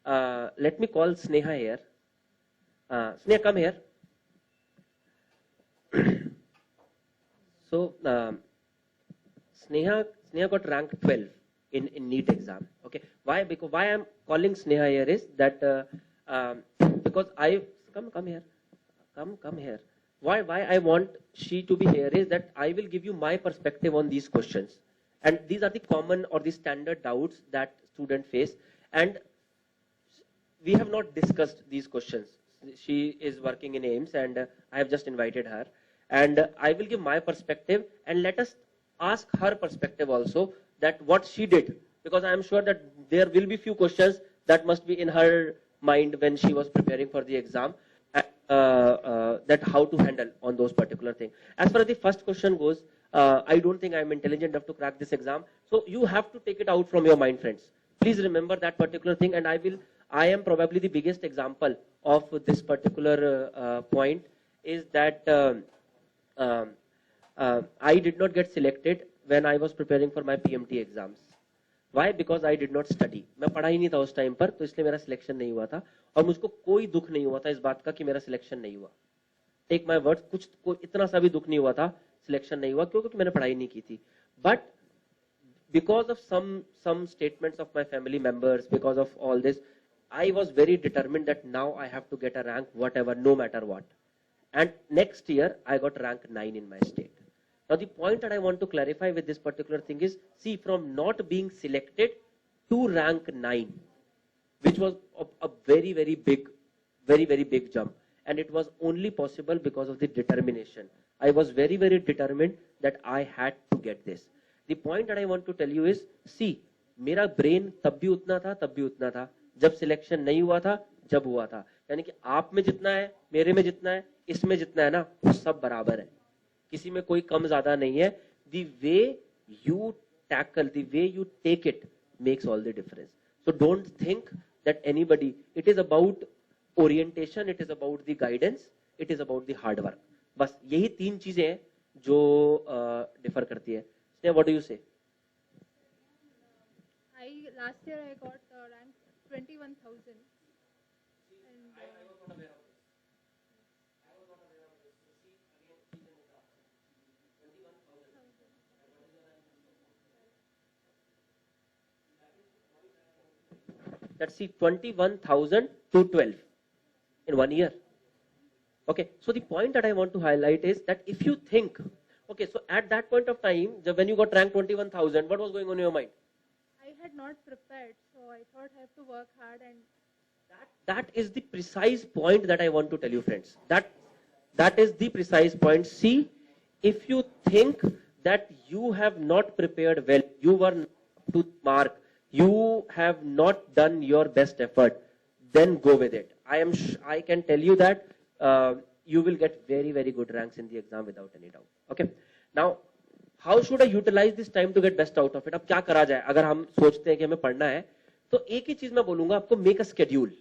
let me call Sneha here. Sneha, come here. So Sneha got rank 12 in NEET exam. Okay, why? Because why I'm calling Sneha here is that because I come here. Why I want she to be here is that I will give you my perspective on these questions, and these are the common or the standard doubts that students face, and we have not discussed these questions. She is working in AIMS, and I have just invited her, and I will give my perspective, and let us ask her perspective also, that what she did, because I am sure that there will be few questions that must be in her mind when she was preparing for the exam, that how to handle on those particular things. As far as the first question goes, I don't think I am intelligent enough to crack this exam, so you have to take it out from your mind, friends. Please remember that particular thing, and I am probably the biggest example of this particular point, is that I did not get selected when I was preparing for my PMT exams. Why? Because I did not study. मैं पढ़ा ही नहीं था उस time पर, तो इसलिए मेरा selection नहीं हुआ था, और मुझको कोई दुख नहीं हुआ था इस बात का कि मेरा सिलेक्शन नहीं हुआ. टेक माय वर्ड्स, कोई इतना सा भी दुख नहीं हुआ था सिलेक्शन नहीं हुआ, क्योंकि मैंने पढ़ाई नहीं की थी. But because of some statements of my family members, because of all this, I was very determined that now I have to get a rank, whatever, no matter what. And next year I got rank 9 in my state. Now the point that I want to clarify with this particular thing is, see, from not being selected to rank 9, which was a very, very big jump, and it was only possible because of the determination. I was very, very determined that I had to get this. The point that I want to tell you is, see, मेरा brain तब भी उतना था जब selection नहीं हुआ था, जब हुआ था. यानी कि आप में जितना है, मेरे में जितना है, इसमें जितना है ना, वो सब बराबर है, किसी में कोई कम ज्यादा नहीं है. The way you tackle, the way you take it makes all the difference. So don't think that anybody, it is about orientation, it is about the guidance, it is about the hard work. बस यही तीन चीजें हैं जो differ करती है. What do you say? Last year I got rank 21,000. And let's see, 21,000 to 12 in 1 year. Okay, so the point that I want to highlight is that if you think, okay, so at that point of time, when you got rank 21,000, what was going on in your mind? I had not prepared, so I thought I have to work hard, and that is the precise point that I want to tell you, friends. That is the precise point. See, if you think that you have not prepared well, you were not to mark, you have not done your best effort, then go with it. I can tell you that you will get very, very good ranks in the exam without any doubt. Okay. Now, how should I utilize this time to get best out of it? अब क्या करा जाए अगर हम सोचते हैं कि हमें पढ़ना है, तो एक ही चीज मैं बोलूंगा आपको, मेक अ स्केड्यूल.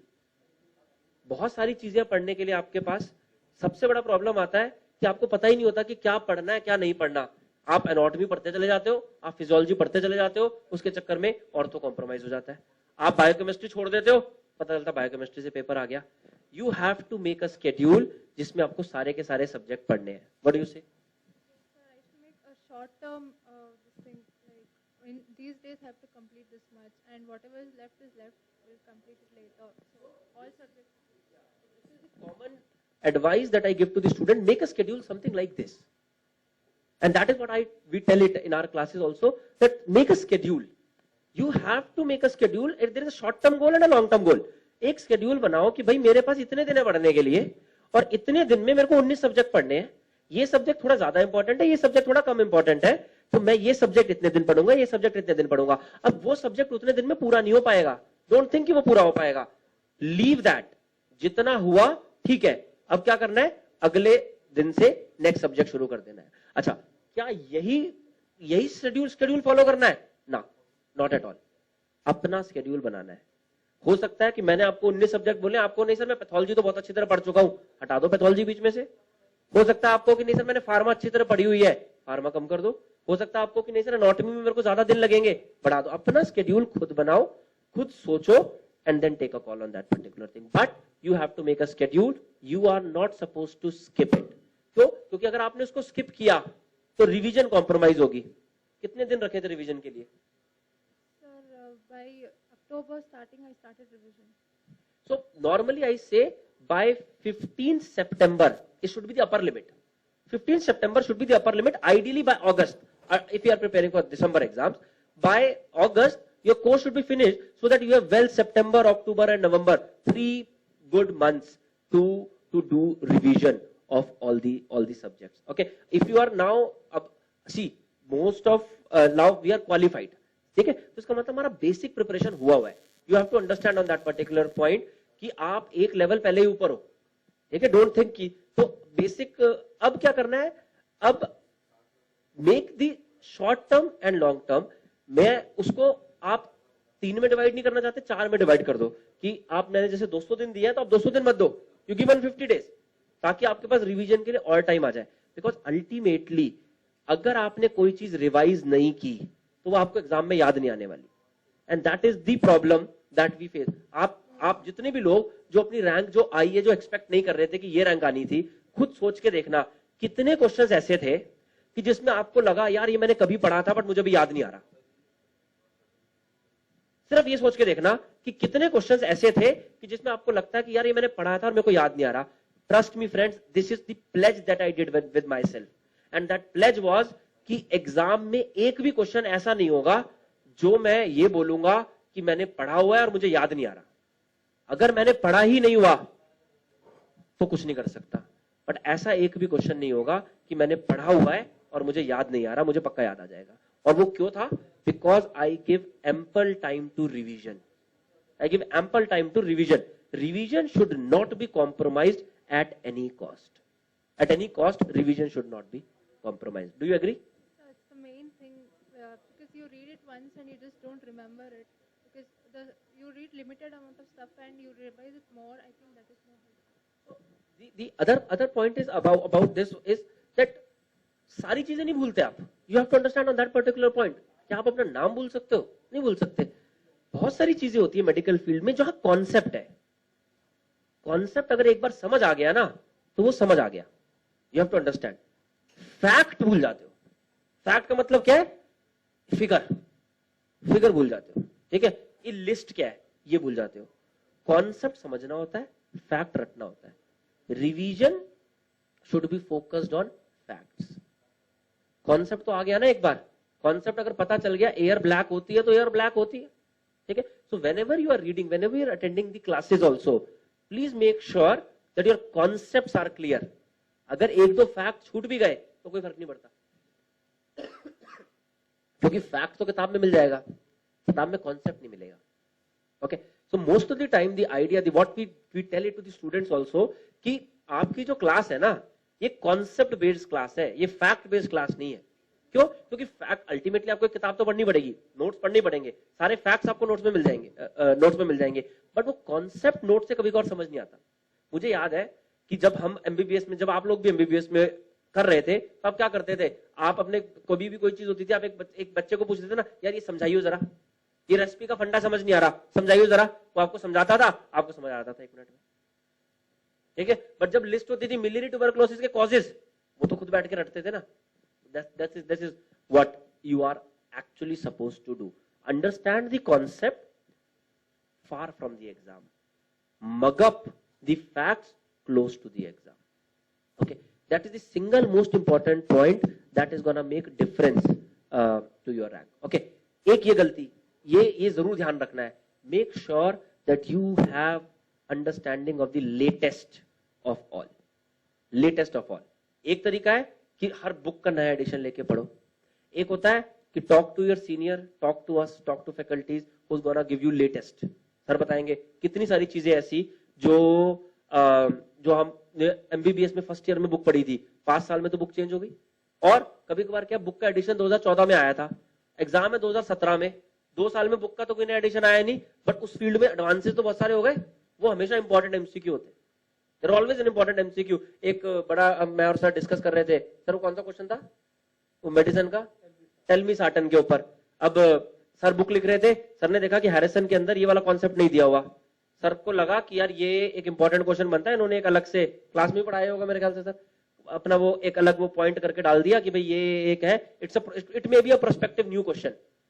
बहुत सारी चीजें पढ़ने के लिए आपके पास, सबसे बड़ा प्रॉब्लम आता है कि आपको पता ही नहीं होता कि क्या पढ़ना है क्या नहीं पढ़ना. आप एनाटॉमी पढ़ते चले जाते हो, आप फिजियोलॉजी पढ़ते चले जाते हो, उसके चक्कर में ऑर्थो कॉम्प्रोमाइज हो जाता है. आप बायोकेमिस्ट्री छोड़ देते हो, पता चलता बायोकेमिस्ट्री से पेपर आ गया. You have to make a schedule जिसमें आपको सारे के सारे सब्जेक्ट पढ़ने हैं. What do you say? short term this thing, like in these days have to complete this much, and whatever is left we'll complete it later. So all subjects. This is the common advice that I give to the student. Make a schedule something like this, and that is what we tell it in our classes also, that make a schedule. You have to make a schedule. There is a short term goal and a long term goal. एक schedule बनाओ कि भाई मेरे पास इतने दिन है पढ़ने के लिए, और इतने दिन में मेरे को 19 सब्जेक्ट पढ़ने हैं. ये सब्जेक्ट थोड़ा ज्यादा इंपॉर्टेंट है, ये सब्जेक्ट थोड़ा कम इंपॉर्टेंट है, तो मैं ये सब्जेक्ट इतने दिन पढ़ूंगा, ये सब्जेक्ट इतने दिन पढ़ूंगा. अब वो सब्जेक्ट उतने दिन में पूरा नहीं हो पाएगा. डोंट थिंक कि वो पूरा हो पाएगा. Leave that. जितना हुआ ठीक है, अब क्या करना है, अगले दिन से नेक्स्ट सब्जेक्ट शुरू कर देना है. अच्छा, क्या यही शेड्यूल फॉलो करना है? ना, नॉट एट ऑल. अपना शेड्यूल बनाना है. हो सकता है कि मैंने आपको 19 सब्जेक्ट बोले, आपको नहीं सर मैं पैथोलॉजी तो बहुत अच्छी तरह पढ़ चुका हूं, हटा दो पैथोलॉजी बीच में से. हो सकता है आपको कि नहीं सर मैंने फार्मा अच्छी तरह पढ़ी हुई है, फार्मा कम कर दो. हो सकता है आपको कि नहीं सर एनाटॉमी में मेरे को ज्यादा दिन लगेंगे, बढ़ा दो. अपना स्केड्यूल खुद बनाओ, खुद सोचो, and then take a call on that particular thing. But you have to make a schedule. You are not supposed to skip it. क्यों? क्योंकि अगर आपने उसको skip किया तो रिवीजन कॉम्प्रोमाइज होगी. कितने दिन रखे थे रिवीजन के लिए? Sir, by October starting, I started revision. So normally I say by 15th September, it should be the upper limit. 15th September should be the upper limit. Ideally by August, if you are preparing for December exams, by August your course should be finished so that you have well September, October and November, 3 good months to do revision of all the subjects. Okay, if you are now see most of now we are qualified. ठीक है, तो इसका मतलब हमारा basic preparation हुआ है. You have to understand on that particular point कि आप एक लेवल पहले ही ऊपर हो. ठीक है, डोंट थिंक कि तो बेसिक अब क्या करना है, अब make the short term and long term. मैं उसको आप 3 में डिवाइड नहीं करना चाहते, 4 में डिवाइड कर दो कि आप मैंने जैसे 200 दिन दिया है तो आप 200 दिन मत दो, यू गिव 150 डेज, ताकि आपके पास रिवीजन के लिए और टाइम आ जाए. बिकॉज अल्टीमेटली अगर आपने कोई चीज रिवाइज नहीं की तो वो आपको एग्जाम में याद नहीं आने वाली. And that is the problem that we face. आप जितने भी लोग जो अपनी रैंक जो आई है, जो एक्सपेक्ट नहीं कर रहे थे कि ये रैंक आनी थी, खुद सोच के देखना कितने क्वेश्चंस ऐसे थे कि जिसमें आपको लगा यार ये मैंने कभी पढ़ा था बट मुझे भी याद नहीं आ रहा. सिर्फ ये सोच के देखना कि कितने क्वेश्चंस ऐसे थे कि जिसमें आपको लगता है कि यार ये मैंने पढ़ा था और मेरे को याद नहीं आ रहा. Trust me friends, this is the pledge that I did with myself, and that pledge was कि एग्जाम में एक भी क्वेश्चन ऐसा नहीं होगा जो मैं ये बोलूंगा कि मैंने पढ़ा हुआ है और मुझे याद नहीं आ रहा. अगर मैंने पढ़ा ही नहीं हुआ तो कुछ नहीं कर सकता, बट ऐसा एक भी क्वेश्चन नहीं होगा कि मैंने पढ़ा हुआ है और मुझे याद नहीं आ रहा, मुझे पक्का याद आ जाएगा. और वो क्यों था? Because I give ample time to revision. I give ample time to revision. Revision should not be compromised at any cost. At any cost, revision should not be compromised. Do you agree? It's the main thing, because you read it once and you just don't remember it, because you read limited amount of stuff and you revise it more. I think that is more helpful. So the other point is about this is that सारी चीजें नहीं भूलते आप. You have to understand on that particular point. क्या आप अपना नाम भूल सकते हो? नहीं भूल सकते. बहुत सारी चीजें होती है मेडिकल फील्ड में जहां कॉन्सेप्ट है. कॉन्सेप्ट अगर एक बार समझ आ गया ना तो वो समझ आ गया. You have to understand. Fact भूल जाते हो. फैक्ट का मतलब क्या है? फिगर भूल जाते हो. ठीक है, ये लिस्ट क्या है ये भूल जाते हो. कॉन्सेप्ट समझना होता है, फैक्ट रटना होता है. Revision should be focused on facts. Concept तो आ गया ना एक बार. कॉन्सेप्ट अगर पता चल गया एयर ब्लैक होती है तो एयर ब्लैक होती है. ठीक है, so whenever you are reading, whenever you are attending the classes also, please make sure that your concepts are clear. अगर एक दो फैक्ट छूट भी गए तो कोई फर्क नहीं पड़ता, क्योंकि फैक्ट तो किताब में मिल जाएगा, किताब में कॉन्सेप्ट नहीं मिलेगा. Okay, so most of the time the idea what we tell it to the students also कि आपकी जो क्लास है ना ये कॉन्सेप्ट बेस्ड क्लास है, ये फैक्ट बेस्ड क्लास नहीं है. क्यों? क्योंकि फैक्ट अल्टीमेटली आपको किताब तो पढ़नी पड़ेगी, नोट्स पढ़ने पड़ेंगे, सारे फैक्ट्स आपको नोट्स में मिल जाएंगे, नोट्स में मिल जाएंगे, बट वो कॉन्सेप्ट नोट से कभी और समझ नहीं आता. मुझे याद है कि जब हम एमबीबीएस में, जब आप लोग भी एमबीबीएस में कर रहे थे तो आप क्या करते थे, आप अपने कभी भी कोई चीज होती थी आप एक बच्चे को पूछते थे ना, यार ये समझाइए जरा, ये रेसिपी का फंडा समझ नहीं आ रहा, समझाइए जरा. वो आपको समझाता था, आपको समझ आता था 1 मिनट में. ठीक है, बट जब लिस्ट होती थी मिलियरी ट्यूबरकुलोसिस के कॉजेज, वो तो खुद बैठ के रटते थे ना. This is what you are actually supposed to do. Understand the concept far from the exam. Mug up the facts close to the exam. Okay, that is the single most important point that is gonna make difference to your rank. Okay, एक ये गलती, ये जरूर ध्यान रखना है. Make sure that you have understanding of the latest of all. Latest of all. एक तरीका है कि हर बुक का नया एडिशन लेके पढ़ो. एक होता है कि talk to your senior, talk to us, talk to faculties who's gonna give you latest. Sir बताएंगे कितनी सारी चीजें ऐसी जो हम एमबीबीएस में फर्स्ट ईयर में बुक पढ़ी थी, 5 साल में तो बुक चेंज हो गई. और कभी कभार क्या बुक का एडिशन 2014 में आया था, एग्जाम है 2017 में, 2 साल में बुक का तो कोई नया एडिशन आया नहीं, बट उस फील्ड में एडवांसेस तो बहुत सारे हो गए. वो हमेशा इंपॉर्टेंट एमसीक्यू होते हैं. They're always an important MCQ. एक बड़ा मैं और सर डिस्कस कर रहे थे. सर वो कौन सा क्वेश्चन था? वो मेडिसिन का टेल्मी साटन के ऊपर. अब सर बुक लिख रहे थे, सर ने देखा कि हैरिसन के अंदर ये वाला कॉन्सेप्ट नहीं दिया हुआ, सर को लगा कि यार ये एक इंपॉर्टेंट क्वेश्चन बनता है, इन्होंने एक अलग से क्लास में पढ़ाया होगा मेरे ख्याल से सर, अपना वो एक अलग वो पॉइंट करके डाल दिया कि भाई ये एक है, it may be a prospective new question.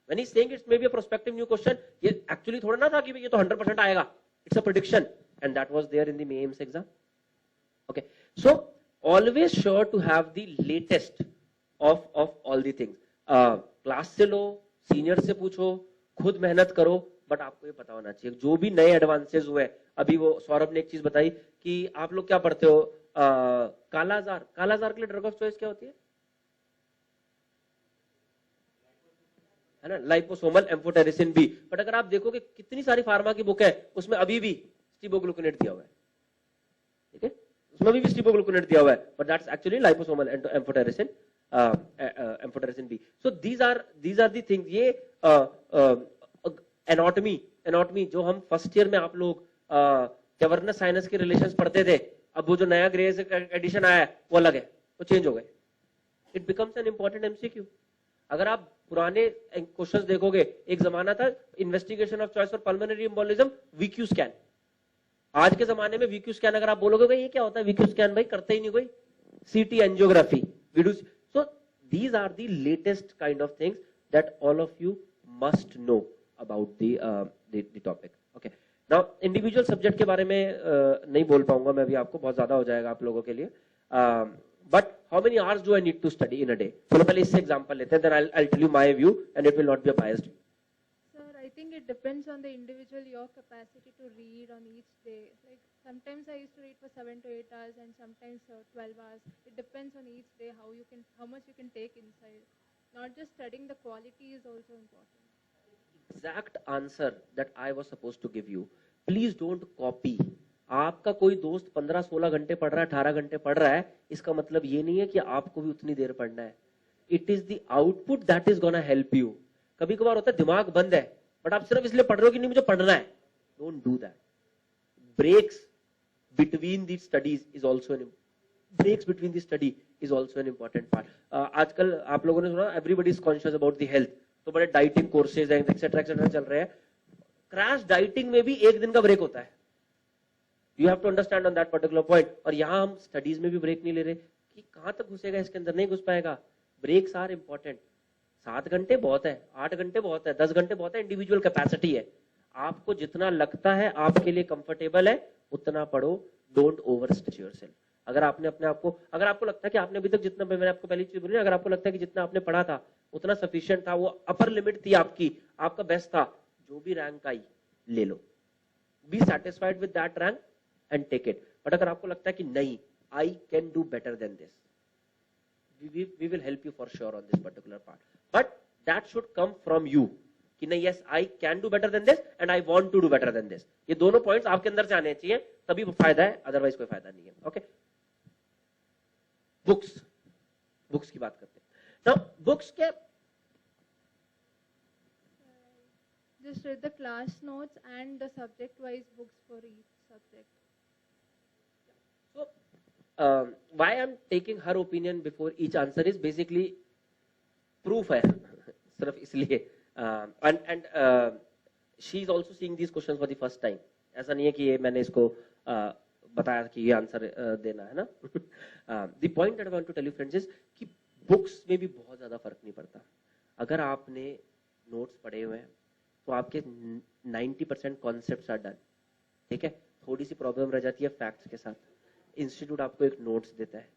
When he saying it may be a prospective new question, ये एक्चुअली थोड़ा ना था कि भाई ये तो 100% आएगा, it's a prediction, and that was there in the mains exam. Okay, so always sure to have the latest of all the things. Class से लो, सीनियर से पूछो, खुद मेहनत करो, बट आपको ये पता होना चाहिए जो भी नए एडवांसेस हुए. अभी वो सौरभ ने एक चीज बताई कि आप लोग क्या पढ़ते हो, कालाजार. कालाजार के लिए ड्रग ऑफ चॉइस क्या होती है ना, लाइपोसोमल एम्फोटेरिसिन बी. बट अगर आप देखोगे कितनी सारी फार्मा की बुक है, उसमें अभी भी स्टीबोग्लूकोनेट दिया हुआ है. ठीक है, उसमें अभी भी स्टीबोग्लूकोनेट दिया हुआ है, but that's actually liposomal amphotericin amphotericin B. So these are the things. ये एनाटॉमी जो हम फर्स्ट ईयर में आप लोग कैवर्नस साइनस के रिलेशंस पढ़ते थे, अब वो जो नया ग्रेस एडिशन आया है वो अलग है, वो चेंज हो गए. It becomes an important MCQ. अगर आप पुराने क्वेश्चंस देखोगे, एक जमाना था investigation of choice for pulmonary embolism, VQ scan. आज के जमाने में वीक्यू स्कैन अगर आप बोलोगे भाई ये क्या होता है वीक्यू स्कैन, भाई करते ही नहीं कोई. CT angiography, video. So these are the latest kind of things that all of you must know about the topic. Okay, now individual subject के बारे में नहीं बोल पाऊंगा मैं अभी, आपको बहुत ज्यादा हो जाएगा आप लोगों के लिए. But how many hours do I need to study in a day? चलो पहले इससे एग्जांपल लेते हैं, then I tell you my view and it will not be biased. Sir, I think it depends on the individual, your capacity to read on each day. Like sometimes I used to read for 7 to 8 hours and sometimes 12 hours. It depends on each day how much you can take inside. Not just studying, the quality is also important. Exact answer that I was supposed to give you. Please don't copy. आपका कोई दोस्त 15-16 घंटे पढ़ रहा है, 18 घंटे पढ़ रहा है, इसका मतलब ये नहीं है कि आपको भी उतनी देर पढ़ना है. It is the output that is gonna help you. कभी कभार होता है दिमाग बंद है, बट आप सिर्फ इसलिए पढ़ रहे हो कि नहीं मुझे पढ़ना है. Don't do that. Breaks between the studies is also an important part. आजकल आप लोगों ने सुना everybody is conscious about the health, तो बड़े डाइटिंग कोर्सेज एक्सेट्रा एक्सेट्रा चल रहे हैं. क्रैश डाइटिंग में भी एक दिन का ब्रेक होता है. You have to understand on that particular point. और यहां हम स्टडीज में भी ब्रेक नहीं ले रहे कि कहां तक घुसेगा इसके अंदर, नहीं घुस पाएगा. Breaks are important. 7 घंटे बहुत है, 8 घंटे बहुत है, 10 घंटे बहुत है, इंडिविजुअल कैपेसिटी है. आपको जितना लगता है आपके लिए कंफर्टेबल है उतना पढ़ो. Don't over stretch yourself. अगर आपने अपने आप को, अगर आपको लगता है कि आपने अभी तक जितना, मैंने आपको पहली चीज बोली, अगर आपको लगता है कि जितना आपने पढ़ा था उतना सफिशिएंट था, वो अपर लिमिट थी आपकी, आपका बेस्ट था, जो भी रैंक आई ले लो. Be satisfied with that rank and take it. But अगर आपको लगता है कि नहीं, I can do better than this, we will help you for sure on this particular part, but that should come from you कि नहीं, yes I can do better than this and I want to do better than this. ये दोनों points आपके अंदर से आने चाहिए, तभी फायदा है, अदरवाइज कोई फायदा नहीं है. ओके, बुक्स की बात करते हैं. नाउ बुक्स के Just read the class notes and the subject wise books for each subject. So why I'm taking her opinion before each answer is basically proof है सिर्फ इसलिए. And she is also seeing these questions for the first time. ऐसा नहीं है कि ये मैंने इसको बताया कि ये आंसर देना है ना. The point that I want to tell you friends is कि बुक्स में भी बहुत ज्यादा फर्क नहीं पड़ता. अगर आपने नोट्स पढ़े हुए हैं तो आपके 90% कॉन्सेप्ट्स आर डन. ठीक है, थोड़ी सी प्रॉब्लम रह जाती है फैक्ट्स के साथ. इंस्टीट्यूट आपको एक नोट्स देता है,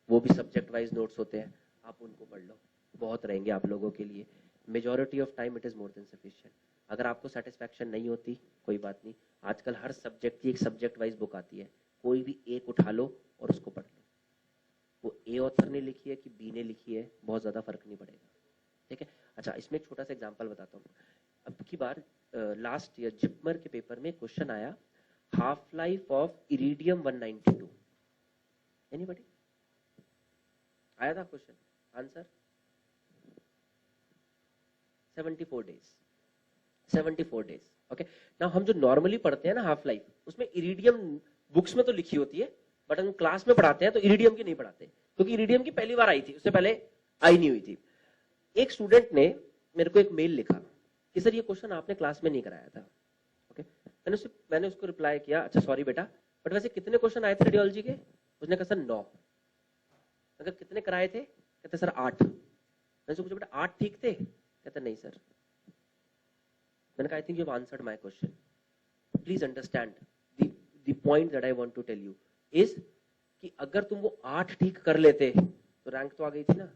वो भी सब्जेक्ट वाइज नोट्स होते हैं, आप उनको पढ़ लो, बहुत रहेंगे आप लोगों के लिए. Majority of time it is more than sufficient. अगर आपको सेटिस्फैक्शन नहीं होती कोई बात नहीं, आजकल हर सब्जेक्ट की एक सब्जेक्ट वाइज बुक आती है, कोई भी एक उठा लो और उसको पढ़ लो. वो ए ऑथर ने लिखी है कि बी ने लिखी है, बहुत ज्यादा फर्क नहीं पड़ेगा. ठीक है. अच्छा, इसमें एक छोटा सा एग्जांपल बताता हूँ. अब की बार लास्ट ईयर जिपमर के पेपर में क्वेश्चन आया, half life of iridium 192. Anybody? आया था question, answer 74 days. 74 days. Okay, now हम जो नॉर्मली पढ़ते हैं ना हाफ लाइफ, उसमें इरिडियम बुक्स में तो लिखी होती है, बट हम क्लास में पढ़ाते हैं तो इरिडियम की नहीं पढ़ाते, क्योंकि इरिडियम की पहली बार आई थी, उससे पहले आई नहीं हुई थी. एक स्टूडेंट ने मेरे को एक मेल लिखा कि सर ये क्वेश्चन आपने क्लास में नहीं कराया था. ओके, मैंने उसको रिप्लाई किया, अच्छा सॉरी बेटा, बट वैसे कितने क्वेश्चन आए थे रेडियोलॉजी के? उसने कहा सर 9। अगर कितने कराए थे? कहते सर 8। मैंने उसको पूछा बेटा 8 ठीक थे? कहते नहीं सर। मैंने कहा I think you have answered my question. Please understand the point that I want to tell you is कि अगर तुम वो 8 ठीक कर लेते तो रैंक तो आ गई थी ना।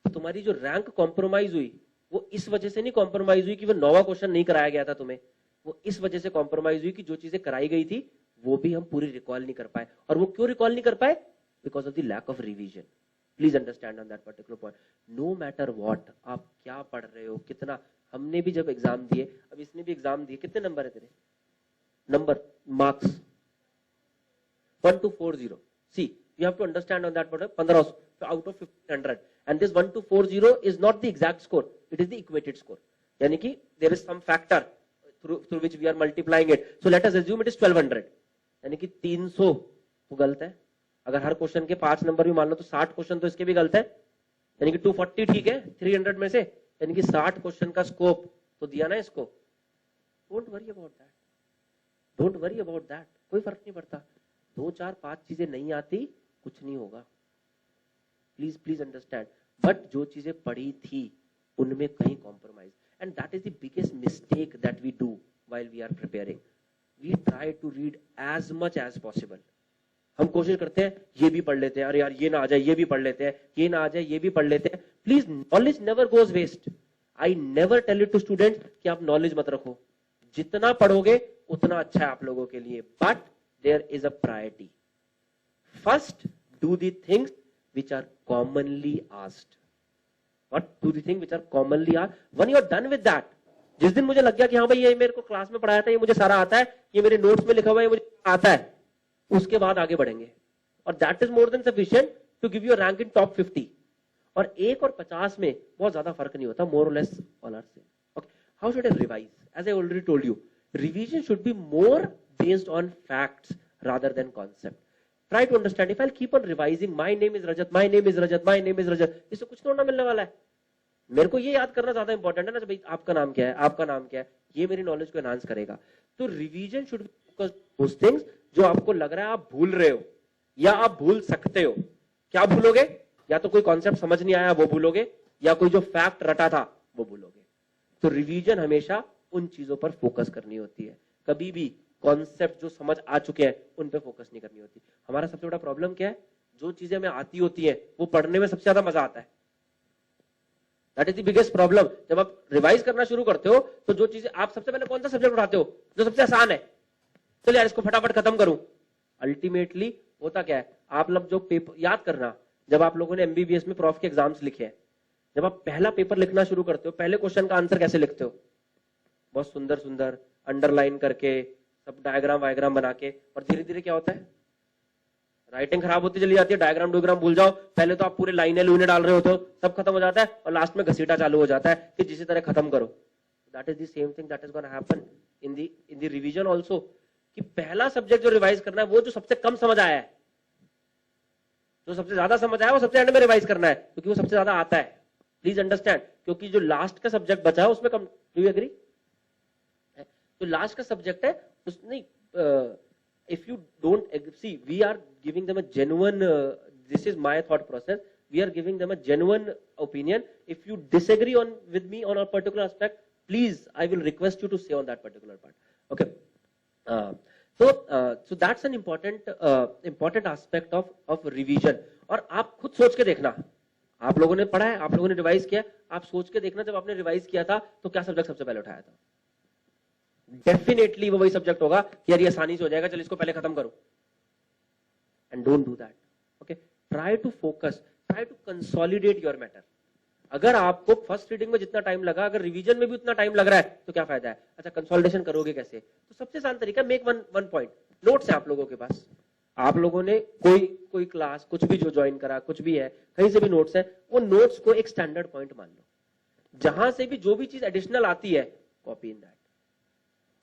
तो तुम्हारी जो रैंक कॉम्प्रोमाइज हुई वो इस वजह से नहीं कॉम्प्रोमाइज हुई कि वो 9वां क्वेश्चन नहीं कराया गया था तुम्हें, वो इस वजह से कॉम्प्रोमाइज हुई कि जो चीजें कराई गई थी वो भी हम पूरी रिकॉल नहीं कर पाए। और वो क्यों रिकॉल नहीं कर पाए? Because of the lack of revision. Please understand on that particular point. No matter what आप क्या पढ़ रहे हो, कितना, हमने भी जब एग्जाम दिए, अब इसने भी एग्जाम दिए, कितने नंबर है तेरे? Number, marks 1240। See you have to understand on that product 1500 out of 1500, and this 1240 is not the exact score, it is the equated score, yani ki there is some factor through which we are multiplying it, so let us assume it is 1200, yani ki 300 तो गलत है। अगर हर question के 5 number भी मान लो तो 60 question तो इसके भी गलत है, यानी कि 240 ठीक है 300 में से, यानी कि 60 क्वेश्चन का स्कोप तो दिया ना इसको। Don't worry about that, don't worry about that, कोई फर्क नहीं पड़ता। 2 4 5 चीजें नहीं आती, कुछ नहीं होगा। Please please understand. बट जो चीजें पढ़ी थी उनमें कहीं compromise, and that is the biggest mistake that we do while we are preparing. We try to read as much as possible. हम कोशिश करते हैं ये भी पढ़ लेते हैं, अरे यार ये ना आ जाए ये भी पढ़ लेते हैं, ये ना आ जाए ये भी पढ़ लेते हैं। Please, knowledge never goes waste. I never tell it to students कि आप नॉलेज मत रखो, जितना पढ़ोगे उतना अच्छा है आप लोगों के लिए, but there is a priority. First, do the things which are commonly asked. What? Do the things which are commonly asked. When you are done with that, जिस दिन मुझे लग गया कि हाँ भाई ये मेरे को क्लास में पढ़ाया था, ये मुझे सारा आता है, ये मेरे नोट्स में लिखा हुआ है, मुझे आता है, उसके बाद आगे बढ़ेंगे। और that is more than sufficient to give you a rank in top 50. और 1 और 50 में बहुत ज्यादा फर्क नहीं होता, more or less all are same. Okay. How should I revise? As I already told you, revision should be more based on facts rather than concept. Try to understand. If I'll keep on revising, my name is Rajat, my name is Rajat, my name is Rajat, इससे कुछ तो ना मिलने वाला है। मेरे को ये याद करना ज्यादा इंपॉर्टेंट है ना, भाई आपका नाम क्या है, आपका नाम क्या है, ये मेरी नॉलेज को एनहांस करेगा। तो revision should focus those things जो आपको लग रहा है आप भूल रहे हो या आप भूल सकते हो। क्या भूलोगे? या तो कोई कॉन्सेप्ट समझ नहीं आया वो भूलोगे, या कोई जो फैक्ट रटा था वो भूलोगे। तो रिवीजन हमेशा उन चीजों पर फोकस करनी होती है, कभी भी कॉन्सेप्ट जो समझ आ चुके हैं उन पे फोकस नहीं करनी होती। हमारा सबसे बड़ा प्रॉब्लम क्या है? जो चीजें हमें आती होती हैं वो पढ़ने में सबसे ज्यादा मजा आता है। That is the biggest problem. जब आप रिवाइज करना शुरू करते हो तो जो चीजें आप सबसे पहले कौन सा सब्जेक्ट उठाते हो? जो सबसे आसान है, चलो यार इसको फटाफट खत्म करूं। अल्टीमेटली होता क्या है? आप लोग जो पेपर याद करना, जब आप लोगों ने एमबीबीएस में प्रॉफ के एग्जाम्स लिखे हैं, जब आप पहला पेपर लिखना शुरू करते हो, पहले क्वेश्चन का आंसर कैसे लिखते हो? बहुत सुंदर सुंदर अंडरलाइन करके, सब डायग्राम वायग्राम बना के, और धीरे धीरे क्या होता है? राइटिंग खराब होती चली जाती है, डायग्राम डोग्राम भूल जाओ। पहले तो आप पूरे लाइनें लूने डाल रहे होते हो, सब खत्म हो जाता है, और लास्ट में घसीटा चालू हो जाता है कि जिस तरह खत्म करो। That is the same thing that is gonna happen in the revision also, कि पहला सब्जेक्ट जो रिवाइज करना है वो जो सबसे कम समझ आया है, जो सबसे ज्यादा समझ आया वो सबसे एंड में रिवाइज करना है, क्योंकि वो सबसे ज्यादा आता है। प्लीज अंडरस्टैंड, क्योंकि जो लास्ट का सब्जेक्ट बचा है उसमें कम। Do you agree? तो लास्ट का सब्जेक्ट है उस नहीं, if you don't see, we are giving them a genuine this is my thought process, we are giving them a genuine opinion. If you disagree with me on a particular aspect, please I will request you to say on that particular part. Okay. So that's an important aspect of revision. और आप खुद सोच के देखना, आप लोगों ने पढ़ा है, आप लोगों ने रिवाइज किया, आप सोच के देखना जब आपने रिवाइज किया था तो क्या सब्जेक्ट सबसे पहले उठाया था। डेफिनेटली वो वही सब्जेक्ट होगा कि यार ये आसानी से हो जाएगा, चलो इसको पहले खत्म करो। And don't do that. Okay, try to focus, try to consolidate your matter. अगर आपको फर्स्ट रीडिंग में जितना टाइम लगा, अगर रिवीजन में भी उतना टाइम लग रहा है तो क्या फायदा है? अच्छा, कंसोलिडेशन करोगे कैसे? तो सबसे आसान तरीका, मेक वन पॉइंट। नोट्स है आप लोगों के पास, आप लोगों ने कोई क्लास कुछ भी जो ज्वाइन करा, कुछ भी है, कहीं से भी नोट्स है, वो नोट्स को एक स्टैंडर्ड पॉइंट मान लो। जहां से भी जो भी चीज एडिशनल आती है, कॉपी इन दैट,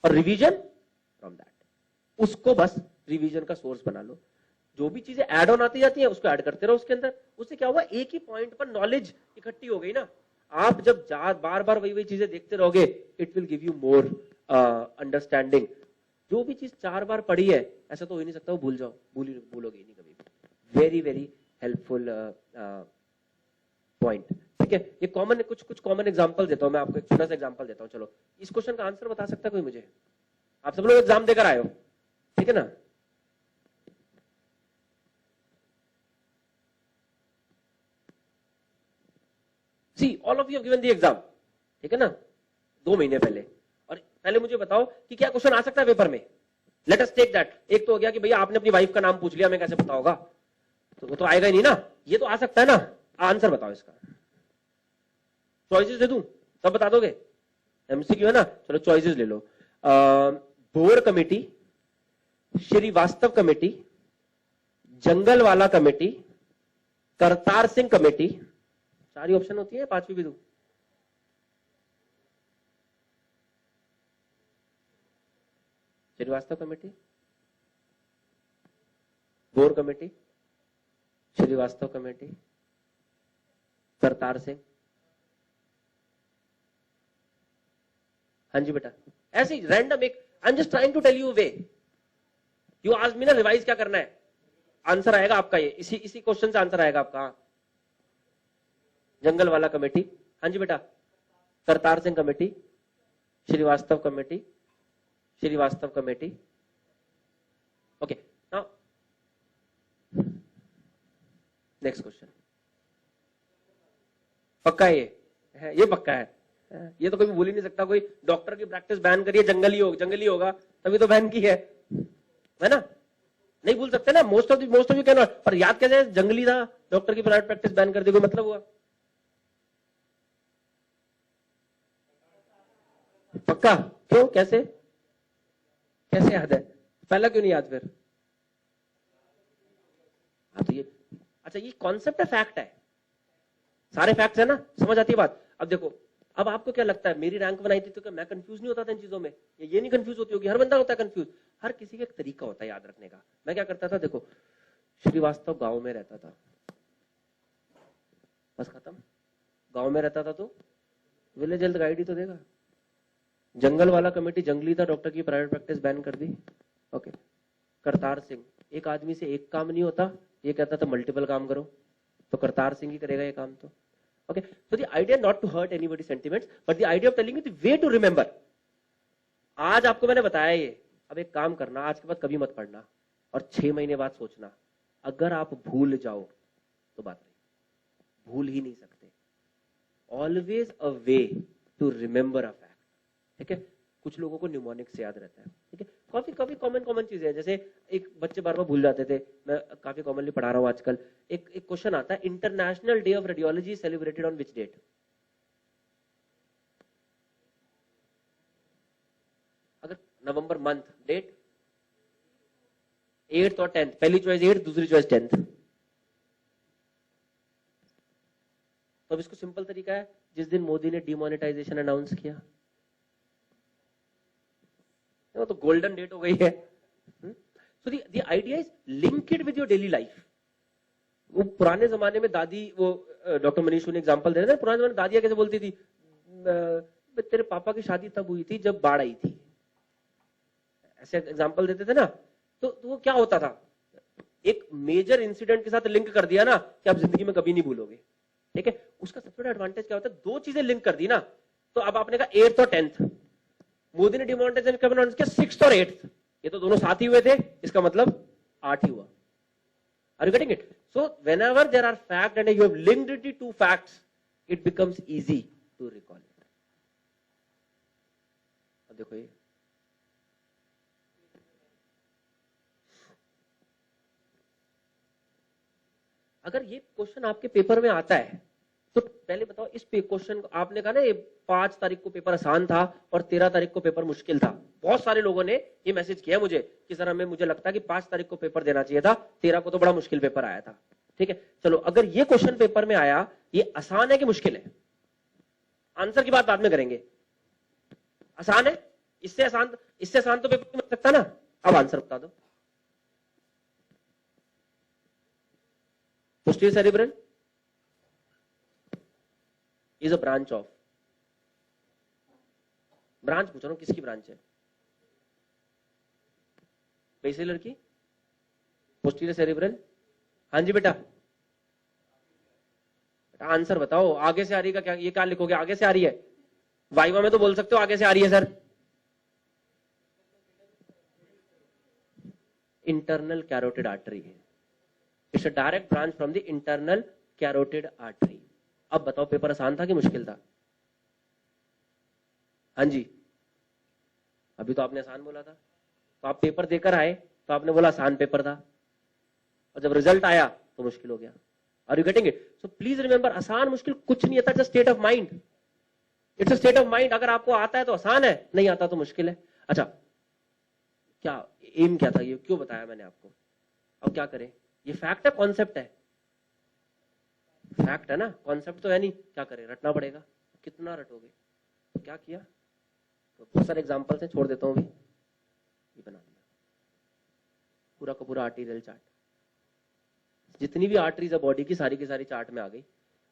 और रिवीजन फ्रॉम दैट, उसको बस रिवीजन का सोर्स बना लो। जो भी चीजें ऐड ऑन आती जाती है उसको ऐड करते रहो उसके अंदर। उससे क्या हुआ? एक ही पॉइंट पर नॉलेज इकट्ठी हो गई ना। आप जब बार बार वही चीजें देखते रहोगे, it will give you more understanding. जो भी चीज 4 बार पढ़ी है ऐसा तो हो ही नहीं सकता वो भूल जाओ, भूलोगे ही नहीं कभी भी। Very very helpful point. ठीक है, ये कॉमन कुछ कॉमन एग्जांपल देता हूं मैं आपको, एक छोटा सा एग्जांपल देता हूं। चलो इस क्वेश्चन का आंसर बता सकता है कोई मुझे? आप सब लोग एग्जाम देकर आए हो, ठीक है ना? See all of you have given the exam, ठीक है ना, 2 महीने पहले। और पहले मुझे बताओ कि क्या क्वेश्चन आ सकता है पेपर में? Let us take that. एक तो हो गया कि भैया आपने अपनी वाइफ का नाम पूछ लिया, हमें कैसे पता होगा? तो वो तो आएगा ही नहीं ना। ये तो आ सकता है ना। आंसर बताओ इसका। चॉइसेस दे दूं, सब बता दोगे? एमसीक्यू है ना, चलो चॉइसेस ले लो। Bhore committee, Srivastava committee, Jungalwalla committee, Kartar Singh committee. सारी ऑप्शन होती है, 5वीं भी दूं? Srivastava committee, Bhore committee, Srivastava committee, Kartar Singh. हाँ जी बेटा, ऐसे ही रैंडम एक, I am just trying to tell you way. You ask me ना रिवाइज क्या करना है, आंसर आएगा आपका ये, इसी क्वेश्चन से आंसर आएगा आपका। जंगल वाला कमेटी, हाँ जी बेटा, Kartar Singh committee, Srivastava committee, Srivastava committee. Okay, now next question. पक्का है ये पक्का है। ये तो कोई भूल ही नहीं सकता। कोई डॉक्टर की प्रैक्टिस बैन करिए, जंगली होगा तभी तो बैन की है ना? नहीं भूल सकते ना, most of you can not. पर याद कैसे? जंगली था, डॉक्टर की प्राइवेट प्रैक्टिस बैन कर दी, कोई मतलब हुआ? पक्का? क्यों, कैसे कैसे याद है? पहला क्यों नहीं याद फिर? हाँ तो ये, अच्छा ये कॉन्सेप्ट है, फैक्ट है, सारे फैक्ट्स है ना, समझ आती है बात? अब देखो, अब आपको क्या लगता है मेरी रैंक बनाई थी तो क्या मैं कंफ्यूज नहीं होता था इन चीजों में? ये नहीं कंफ्यूज होती होगी? हर बंदा होता है कंफ्यूज। हर किसी का एक तरीका होता है याद रखने का। मैं क्या करता था, देखो श्रीवास्तव गांव में रहता था, बस खत्म। गांव में रहता था तो विलेज हेल्थ गाइड ही तो देगा। जंगल वाला कमेटी जंगली था, डॉक्टर की प्राइवेट प्रैक्टिस बैन कर दी। ओके, करतार सिंह, एक आदमी से एक काम नहीं होता, ये कहता था मल्टीपल काम करो, तो करतार सिंह ही करेगा ये काम। तो okay, so the idea not to hurt anybody's sentiments, but the idea of telling you the way to remember। आज आपको मैंने बताया ये, अब एक काम करना, आज के बाद कभी मत पढ़ना और 6 महीने बाद सोचना। अगर आप भूल जाओ तो बात नहीं, भूल ही नहीं सकते। Always a way to remember a fact, ठीक है? कुछ लोगों को न्यूमोनिक से याद रहता है, ठीक है? काफी कॉमन चीजें हैं, जैसे एक बच्चे बार बार भूल जाते थे, मैं काफी कॉमनली पढ़ा रहा हूं आजकल। एक क्वेश्चन आता है, international day of radiology celebrated on which date? अगर नवंबर मंथ, डेट 8th और 10th, पहली चॉइस 8th, दूसरी चॉइस 10th। तो अब इसको सिंपल तरीका है, जिस दिन मोदी ने डिमोनेटाइजेशन अनाउंस किया, वो तो गोल्डन डेट हो गई है। So the idea is link it with your daily life. वो पुराने जमाने में दादी, वो डॉक्टर मनीष ने एग्जांपल दे रहे थे, पुराने जमाने में दादियां कैसे बोलती थी, तेरे पापा की शादी तब हुई थी जब बाढ़ आई थी, ऐसे एग्जांपल देते थे ना। तो वो क्या होता था, एक मेजर इंसिडेंट के साथ लिंक कर दिया ना कि आप जिंदगी में कभी नहीं भूलोगे, ठीक है? उसका सबसे बड़ा एडवांटेज क्या होता है, 2 चीजें लिंक कर दी ना। तो अब आपने कहा 8th और 10th, मोदी ने डिमोनेटाइजेशन कब अनाउंस किया? 6th और 8th, ये तो दोनों साथ ही हुए थे, इसका मतलब 8 ही हुआ। Are you getting it? So whenever there are facts and you have linked it to facts, it becomes easy to recall it. अब देखो ये, अगर ये क्वेश्चन आपके पेपर में आता है तो पहले बताओ, इस क्वेश्चन को आपने कहा ना ये 5 तारीख को पेपर आसान था और 13 तारीख को पेपर मुश्किल था। बहुत सारे लोगों ने ये मैसेज किया मुझे कि सर हमें, मुझे लगता है कि 5 तारीख को पेपर देना चाहिए था, 13 को तो बड़ा मुश्किल पेपर आया था। ठीक है, चलो अगर ये क्वेश्चन पेपर में आया, ये आसान है कि मुश्किल है? आंसर की बात बाद में करेंगे। आसान है, इससे आसान तो पेपर बन सकता ना। अब आंसर बता दो। Posterior cerebral is a branch of, branch पूछ रहा हूं किसकी ब्रांच है? बेसिलर की पोस्टीरियर सेरिब्रल। हाँ जी बेटा, आंसर बताओ। आगे से आ रही का क्या, ये क्या लिखोगे? आगे से आ रही है? वाइवा में तो बोल सकते हो आगे से आ रही है सर। इंटरनल कैरोटिड आर्टरी है, it's a direct branch from the internal carotid artery. अब बताओ पेपर आसान था कि मुश्किल था? हाँ जी, अभी तो आपने आसान बोला था, तो आप पेपर देकर आए तो आपने बोला आसान पेपर था, और जब रिजल्ट आया तो मुश्किल हो गया। Are you getting it? So please remember, आसान मुश्किल कुछ नहीं आता, it's a state of mind. It's a state of mind. अगर आपको आता है तो आसान है, नहीं आता तो मुश्किल है। अच्छा, क्या एम क्या था, ये क्यों बताया मैंने आपको? अब क्या करें? ये फैक्ट है, कॉन्सेप्ट है? फैक्ट है ना, कॉन्सेप्ट तो है नहीं। क्या करें? रटना पड़ेगा। कितना रटोगे? तो क्या किया, तो बहुत सारे एग्जाम्पल से छोड़ देता हूं। ये बना दिया पूरा का पूरा आर्टीरियल चार्ट, जितनी भी आर्टरीज है बॉडी की सारी चार्ट में आ गई।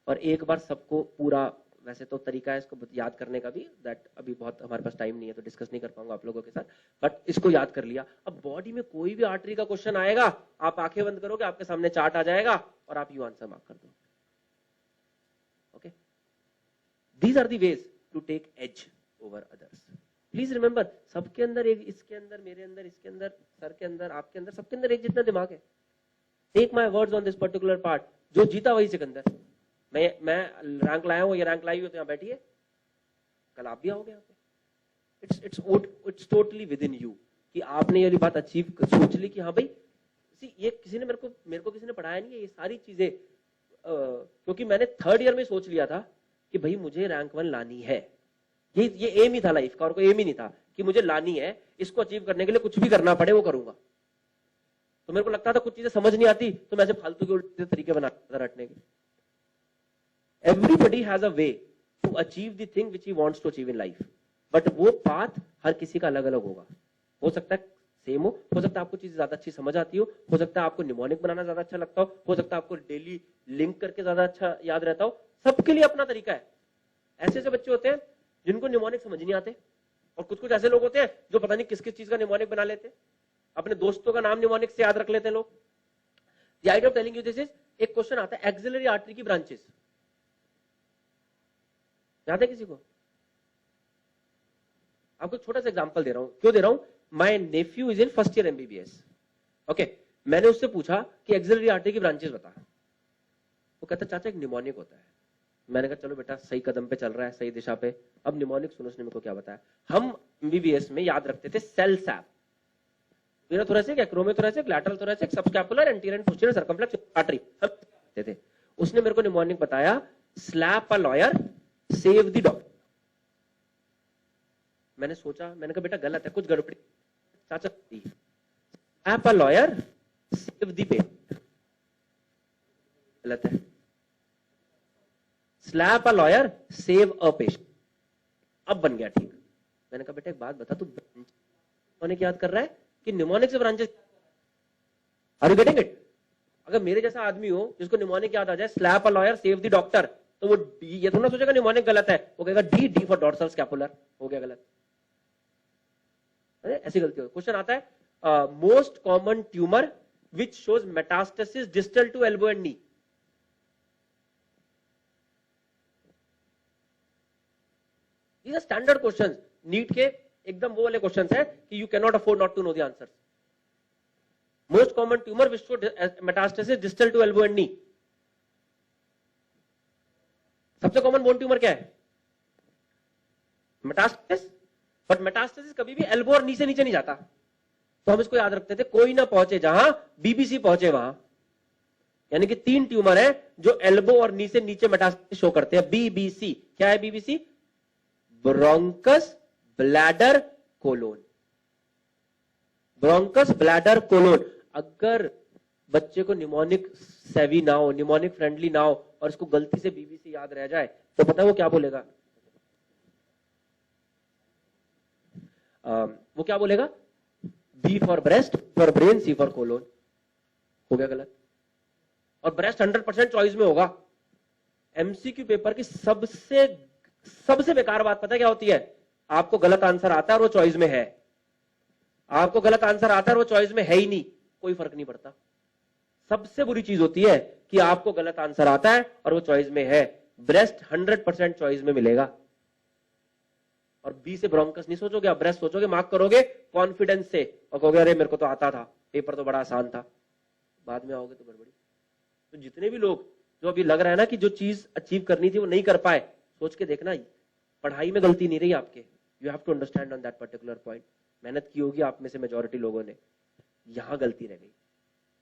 और एक बार सबको पूरा, वैसे तो तरीका है इसको याद करने का भी, दैट अभी बहुत हमारे पास टाइम नहीं है तो डिस्कस नहीं कर पाऊंगा आप लोगों के साथ, बट इसको याद कर लिया। अब बॉडी में कोई भी आर्टरी का क्वेश्चन आएगा, आप आंखें बंद करोगे, आपके सामने चार्ट आ जाएगा और आप यू आंसर मार्क कर दो। Okay, these are the ways to take edge over others. Please remember, सबके अंदर एक, इसके अंदर, मेरे अंदर, इसके अंदर, सर के अंदर, आपके अंदर, सबके अंदर एक जितना दिमाग है। Take my words on this particular part, जो जीता वही सिकंदर। मैं रैंक लाया हूं, ये रैंक लाई हो तो यहाँ बैठिए, कल आप भी आओगे यहाँ पे। It's totally with in you कि आपने ये बात अचीव सोच ली कि हाँ भाई, ये किसी ने मेरे को किसी ने पढ़ाया नहीं है ये सारी चीजें, क्योंकि मैंने थर्ड ईयर में सोच लिया था कि भाई मुझे रैंक 1 लानी है। ये एम ही था लाइफ का, और कोई एम ही नहीं था कि मुझे लानी है। इसको अचीव करने के लिए कुछ भी करना पड़े वो करूंगा। तो मेरे को लगता था कुछ चीजें समझ नहीं आती तो मैं ऐसे फालतू के उल्टे तरीके बनाता था रटने के। Everybody has a way to achieve the thing which he wants to achieve in life, but वो पाथ हर किसी का अलग अलग होगा। हो सकता है सेम हो सकता है आपको चीजें ज्यादा अच्छी समझ आती हो सकता है आपको निमोनिक बनाना ज्यादा अच्छा लगता हो सकता है आपको डेली लिंक करके ज्यादा अच्छा याद रहता हो। सबके लिए अपना तरीका है। ऐसे ऐसे बच्चे होते हैं जिनको निमोनिक समझ नहीं आते, और कुछ कुछ ऐसे लोग होते हैं जो पता नहीं किस किस चीज का निमोनिक बना लेते, अपने दोस्तों का नाम निमोनिक से याद रख लेते हैं लोग। The idea of telling you this is, एक क्वेश्चन आता है एक्सिलरी आर्टरी की ब्रांचेस याद है किसी को? आपको छोटा सा एग्जांपल दे रहा हूं। क्यों दे रहा हूं? My Neiphiu is in first year MBBS. Okay, मैंने उससे पूछा कि एक्सिलरी आर्टरी की ब्रांचेस बता। वो कहता चाचा एक निमोनिक होता है। मैंने कहा चलो बेटा सही कदम पे चल रहा है, सही दिशा पे। अब निमोनिक सुनो, उसने मेरे को क्या बताया। हम एमबीबीएस में याद रखते थे सेल सैप, यूरोथोरेसिक, acromiothoracic, lateral thoracic, subscapular, anterior and posterior circumflex artery हम थे। उसने मेरे को निमोनिक बताया slap a lawyer save the doctor. मैंने सोचा, मैंने कहा बेटा गलत है, कुछ गड़बड़ी। चाचा slap a lawyer save the patient, गलत है। Slap a lawyer save a patient, अब बन गया ठीक। मैंने कहा बेटा एक बात बता, तू निमोनिक याद कर रहा है कि निमोनिक से branches? Are you getting it? अगर मेरे जैसा आदमी हो जिसको निमोनिक याद आ जाए, slap a lawyer save the doctor, तो वो ये थोड़ा सोचेगा निमोनिक गलत है, वो कहेगा डी फॉर डॉर्सल स्कैपुलर, हो गया गलत। ऐसी गलती हो। क्वेश्चन आता है most common tumour which shows metastasis distal to elbow and knee. These are standard questions, NEET के एकदम वो वाले क्वेश्चंस है कि you can not afford not to know the answer. Most common tumour which show metastasis distal to elbow and knee. सबसे common bone tumour क्या है? Metastasis. But metastasis कभी भी एल्बो और नी से नीचे नहीं जाता, तो हम इसको याद रखते थे कोई ना पहुंचे जहां बीबीसी पहुंचे वहां। यानी कि 3 ट्यूमर है जो एल्बो और नी से नीचे मेटास्टेसिस शो करते हैं। बीबीसी क्या है? BBC bronchus, bladder, colon. Bronchus, bladder, colon. अगर बच्चे को निमोनिक सेवी ना हो, निमोनिक फ्रेंडली ना हो, और इसको गलती से बीबीसी याद रह जाए, तो पता है वो क्या बोलेगा? वो क्या बोलेगा? B for breast, for brain, C for colon. हो गया गलत। और ब्रेस्ट 100% चॉइस में होगा। एमसीक्यू पेपर की सबसे बेकार बात पता है क्या होती है? आपको गलत आंसर आता है और वो चॉइस में है। आपको गलत आंसर आता है और वो चॉइस में है ही नहीं, कोई फर्क नहीं पड़ता। सबसे बुरी चीज होती है कि आपको गलत आंसर आता है और वो चॉइस में है। ब्रेस्ट 100% चॉइस में मिलेगा। और बी से ब्रोंकस नहीं सोचोगे, आप ब्रेस्ट सोचोगे, मार्क करोगे कॉन्फिडेंस से और कहोगे अरे मेरे को तो आता था, पेपर तो बड़ा आसान था। बाद में आओगे तो गड़बड़ी। तो जितने भी लोग जो अभी लग रहा है ना कि जो चीज अचीव करनी थी वो नहीं कर पाए, सोच के देखना, पढ़ाई में गलती नहीं रही आपके। You have to understand on that particular point. मेहनत की होगी आप में से मेजॉरिटी लोगों ने, यहां गलती रह गई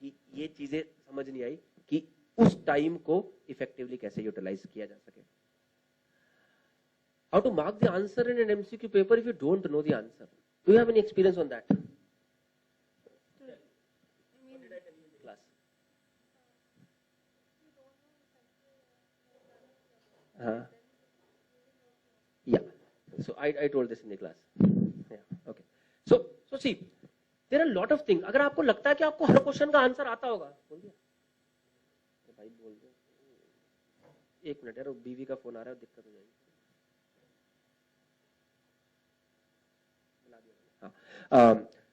कि ये चीजें समझ नहीं आई कि उस टाइम को इफेक्टिवली कैसे यूटिलाइज किया जा सके। How to mark the answer in an MCQ paper if you don't know the answer? Do you have any experience on that? Yeah. So I told this in the class. Yeah. Okay. So see, there are a lot of things. अगर आपको लगता है कि आपको हर question का answer आता होगा, बोल दिया भाई, बोल दो। एक मिनट यार, बीवी का फोन आ रहा है, दिक्कत हो जाएगी।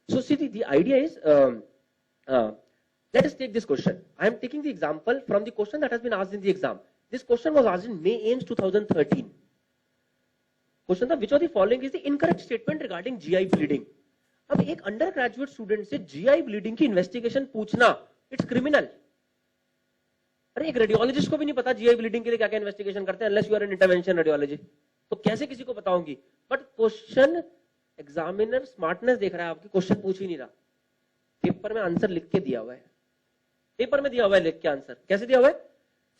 So see, the idea is, let us take this question. I am taking the example from the question that has been asked in the exam. This question was asked in May AIMS 2013. Question था, which of the following is the incorrect statement regarding GI bleeding. अब एक under graduate student से GI bleeding की investigation पूछना, it's criminal. अरे एक radiologist को भी नहीं पता जीआई ब्लीडिंग के लिए क्या क्या इन्वेस्टिगेशन करते हैं, unless you are an intervention radiology, तो कैसे किसी को बताऊंगी। बट क्वेश्चन एग्जामिनर स्मार्टनेस देख रहा है आपकी, क्वेश्चन पूछ ही नहीं रहा, पेपर में आंसर लिख के दिया हुआ है, पेपर में दिया हुआ है लिख के आंसर। कैसे दिया हुआ है?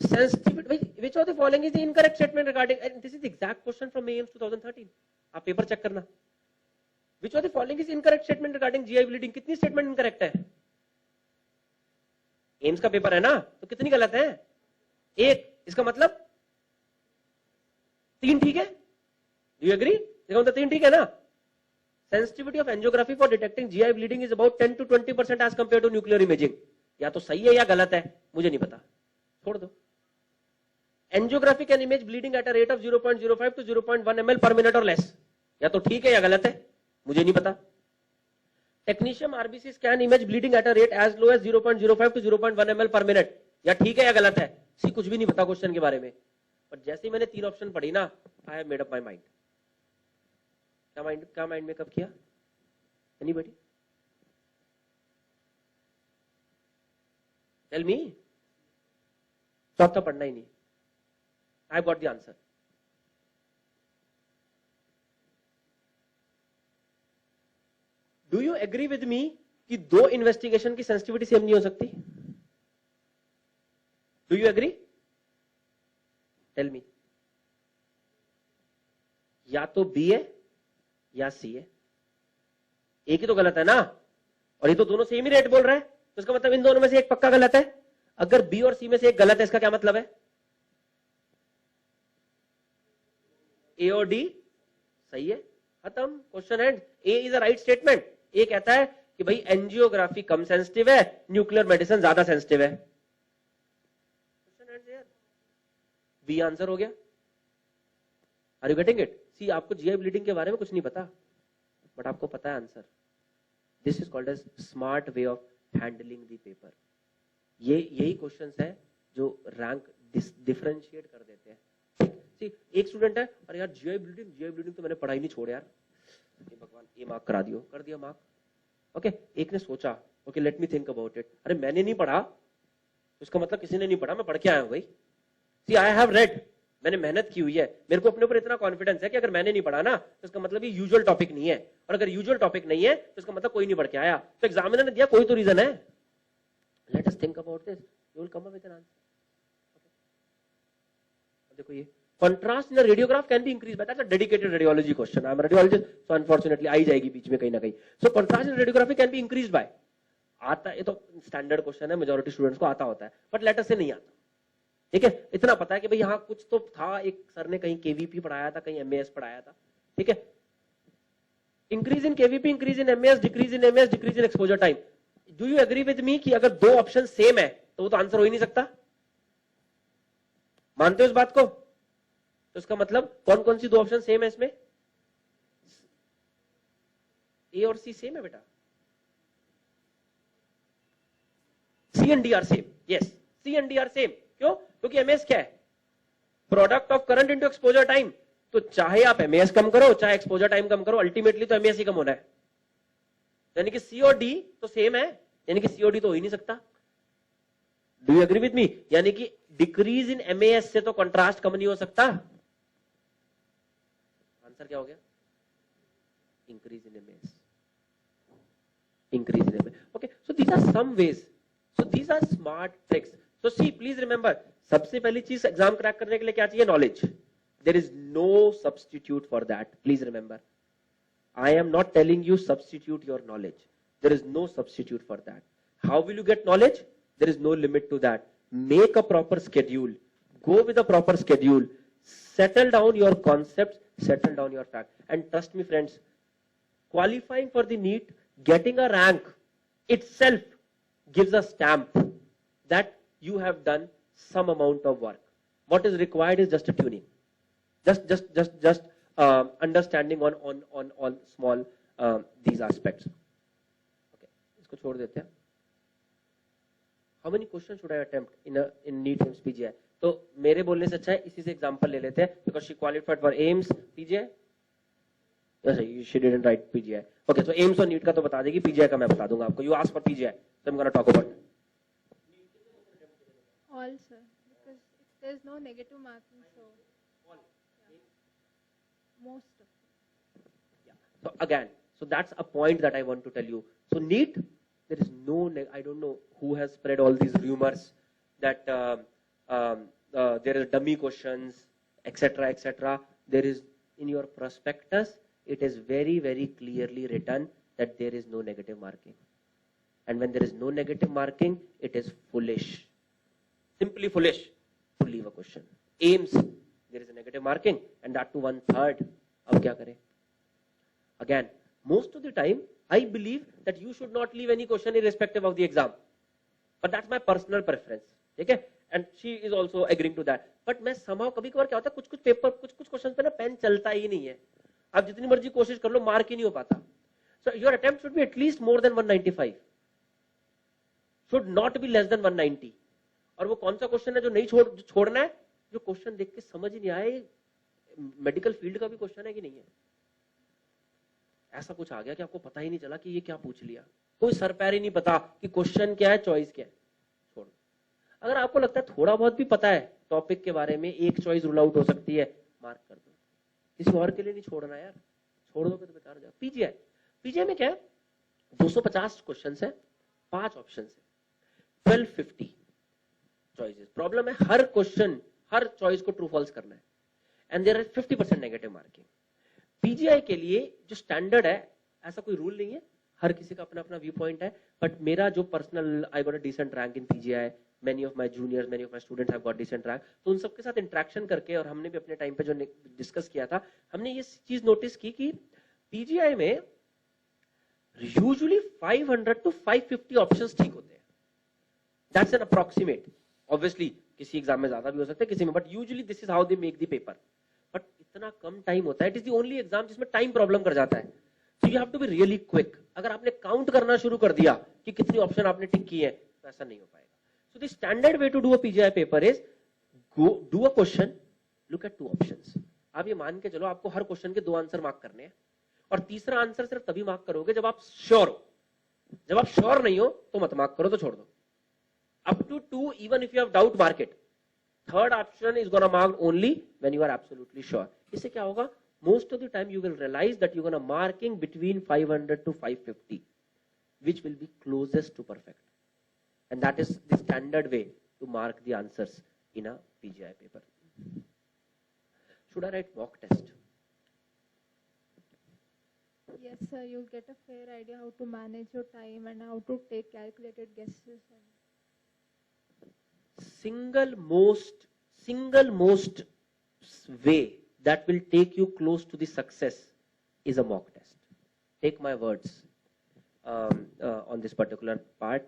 Sensitivity, which of the following is the incorrect statement regarding, and this is the exact question from AIMS 2013. आप पेपर चेक करना, which of the following is incorrect statement regarding GI bleeding? कितनी statement incorrect है? AIIMS का paper है ना, तो कितनी गलत है? एक। इसका मतलब 3 ठीक है? Do you agree? इसका मतलब 3 ठीक है ना? Sensitivity of angiography for detecting GI bleeding is about 10 to 20% as compared to nuclear imaging. या तो सही है या गलत है, मुझे नहीं पता, छोड़ दो। Angiography can image bleeding at a rate of 0.05 to 0.1 ml per minute or less, या तो ठीक है या गलत है, मुझे नहीं पता। Technetium RBC scan image bleeding at a rate as low as 0.05 to 0.1 ml per minute, या ठीक है या गलत है, सी कुछ भी नहीं पता क्वेश्चन के बारे में। पर जैसे ही मैंने 3 ऑप्शन पढ़ी ना, I have made up my mind. क्या माइंड मेकअप किया? एनीबॉडी? Tell me. चौथा पढ़ना ही नहीं, I got the answer. Do you agree with me कि 2 इन्वेस्टिगेशन की सेंसिटिविटी सेम नहीं हो सकती? Do you agree? Tell me. या तो B है या C है, एक ही तो गलत है ना, और ये तो दोनों सेम ही रेट बोल रहा है, तो इसका मतलब इन दोनों में से एक पक्का गलत है। अगर B और C में से एक गलत है, इसका क्या मतलब है? ए और डी सही है, खत्म, question end. A is a right statement. A कहता है कि भाई एंजियोग्राफी कम सेंसिटिव है, न्यूक्लियर मेडिसिन ज्यादा सेंसिटिव है, question end there. B answer हो गया। Are you getting it? See, आपको जीआई ब्लीडिंग के बारे में कुछ नहीं पता, बट आपको पता है answer. This is called as smart way of handling the paper. ये यही क्वेश्चंस है जो रैंक डिफरेंशिएट कर देते हैं। एक स्टूडेंट है, अरे यार जीआई ब्लीडिंग तो मैंने पढ़ाई नहीं, छोड़ यार, ये भगवान, ये मार्क करा दियो, कर दिया मार्क। ओके, एक ने सोचा, okay let me think about it, अरे मैंने नहीं पढ़ा, उसका मतलब किसी ने नहीं पढ़ा, मैं पढ़ के आया हूं भाई। सी, आई हैव रेड, मैंने मेहनत की हुई है, मेरे को अपने ऊपर इतना कॉन्फिडेंस है कि अगर मैंने नहीं पढ़ा ना, तो इसका मतलब ये यूजुअल टॉपिक नहीं है, और अगर यूजुअल टॉपिक नहीं है तो इसका मतलब कोई नहीं पढ़ के आया। तो एग्जामिनर ने दिया, कोई तो रीजन है। Let us think about this, you will come up with an answer. देखो ये contrast in a radiograph can be increased by, that's a dedicated radiology question. I'm a radiologist, so unfortunately आई जाएगी बीच में कहीं ना कहीं। So contrast in radiography can be increased by, आता है, ये तो स्टैंडर्ड क्वेश्चन है, मेजॉरिटी स्टूडेंट्स को आता होता है, बट लेटर से नहीं आता। ठीक है, इतना पता है कि भाई यहाँ कुछ तो था, एक सर ने कहीं केवीपी पढ़ाया था, कहीं एमएएस पढ़ाया था। ठीक है, increase in KVP, increase in MAS, decrease in MAS, decrease in exposure time. Do you agree with me कि अगर 2 ऑप्शन सेम है तो वो तो आंसर हो ही नहीं सकता? मानते हो इस बात को? तो इसका मतलब कौन कौन सी 2 ऑप्शन सेम है इसमें? ए और सी सेम है बेटा, C and D R same, yes, C and D R same. क्यों? क्योंकि एमएस क्या है? Product of current into exposure time. तो चाहे आप एमएस कम करो, चाहे एक्सपोजर टाइम कम करो, अल्टीमेटली तो एमएस ही कम होना है। यानी कि सी और डी तो सेम है, यानी कि सी और डी तो हो ही नहीं सकता। Do you agree with me? यानी कि डिक्रीज इन एमएस से तो कंट्रास्ट कम नहीं हो सकता। आंसर क्या हो गया? Increase in MS, increase in MS. Okay, so these are some ways, so these are smart tricks. So see, please remember, सबसे पहली चीज एग्जाम क्रैक करने के लिए क्या चाहिए? Knowledge. There is no substitute for that, please remember. I am not telling you substitute your knowledge. There is no substitute for that. How will you get knowledge? There is no limit to that. Make a proper schedule. Go with a proper schedule. Settle down your concepts, settle down your facts. And trust me, friends, qualifying for the NEET, getting a rank itself gives a stamp that you have done some amount of work. What is required is just a tuning. Just understanding on small these aspects. Okay, इसको छोड़ देते हैं. How many questions should I attempt in NEET AIMS PGI? तो मेरे बोलने से अच्छा है इसी से एग्जांपल ले लेते हैं, because she qualified for AIMS PGI. Yes, she didn't write PGI. Okay, so AIMS और NEET का तो बता देगी, PGI का मैं बता दूंगा आपको. You ask for PGI, so I'm gonna talk about it. All, sir, because there's no negative marking, so most of it. Yeah. So again, so that's a point that I want to tell you. So NEET, there is no, I don't know who has spread all these rumors that there are dummy questions, etc., etc. There is, in your prospectus, it is very, very clearly written that there is no negative marking. And when there is no negative marking, it is foolish, simply foolish to leave a question. AIMS, there is a negative marking, and that to 1/3. अब क्या करें? Again, most of the time, I believe that you should not leave any question irrespective of the exam. But that's my personal preference. ठीक है? And she is also agreeing to that. But मैं somehow कभी-कभार क्या होता है, कुछ-कुछ paper, कुछ-कुछ question पे ना पेन चलता ही नहीं है. आप जितनी मर्जी कोशिश कर लो, मार्क ही नहीं हो पाता. So your attempt should be at least more than 195. Should not be less than 190. और वो कौन सा क्वेश्चन है जो नहीं छोड़ना है, जो क्वेश्चन देख के समझ ही नहीं आए, मेडिकल फील्ड का भी क्वेश्चन है कि नहीं है, ऐसा कुछ आ गया कि आपको पता ही नहीं चला कि ये क्या पूछ लिया, कोई सर पैर ही नहीं पता कि क्वेश्चन क्या है, चॉइस क्या है, छोड़. अगर आपको लगता है थोड़ा बहुत भी पता है टॉपिक के बारे में, एक चॉइस रूल आउट हो सकती है, मार्क कर दो. किसी और के लिए नहीं छोड़ना यार, छोड़ दोगे तो बेकार हो जाएगा. पीजीआई में क्या है, 250 क्वेश्चन है, 5 ऑप्शन है, 1250 चॉइसेस. प्रॉब्लम है हर क्वेश्चन, हर चॉइस को ट्रू फॉल्स करना है, and there is 50% negative marking. PGI के लिए जो स्टैंडर्ड है, ऐसा कोई रूल नहीं है, हर किसी का अपना अपना व्यू पॉइंट है. बट मेरा जो personal, I got a decent rank in PGI, many of my juniors, many of my students have got decent rank. तो उन सबके साथ इंटरेक्शन करके, और हमने भी अपने टाइम पे जो डिस्कस किया था, हमने ये चीज नोटिस की कि पीजीआई में यूजुअली 500 to 550 ऑप्शंस ठीक होते हैं. That's an approximate. ऑब्वियसली किसी एग्जाम में ज्यादा भी हो सकता है, किसी में, but usually this is how they make the paper. But इतना कम टाइम होता है, it is the only exam जिसमें टाइम प्रॉब्लम कर जाता है. So you have to be really quick. अगर आपने काउंट करना शुरू कर दिया कि कितनी ऑप्शन आपने टिक की है, तो ऐसा नहीं हो पाएगा. So the standard way to do a PGI paper is go do a question, look at 2 options. आप ये मान के चलो आपको हर क्वेश्चन के 2 आंसर मार्क करने हैं, और तीसरा आंसर सिर्फ तभी मार्क करोगे जब आप श्योर हो. जब आप श्योर नहीं हो तो मत मार्क करो, तो छोड़ दो. Up to 2, even if you have doubt, mark it. Third option is gonna mark only when you are absolutely sure. इससे क्या होगा? Most of the time you will realize that you're gonna marking between 500 to 550, which will be closest to perfect. And that is the standard way to mark the answers in a PGI paper. Should I write mock test? Yes, sir, you'll get a fair idea how to manage your time and how to take calculated guesses. Single most way that will take you close to the success is a mock test. Take my words on this particular part.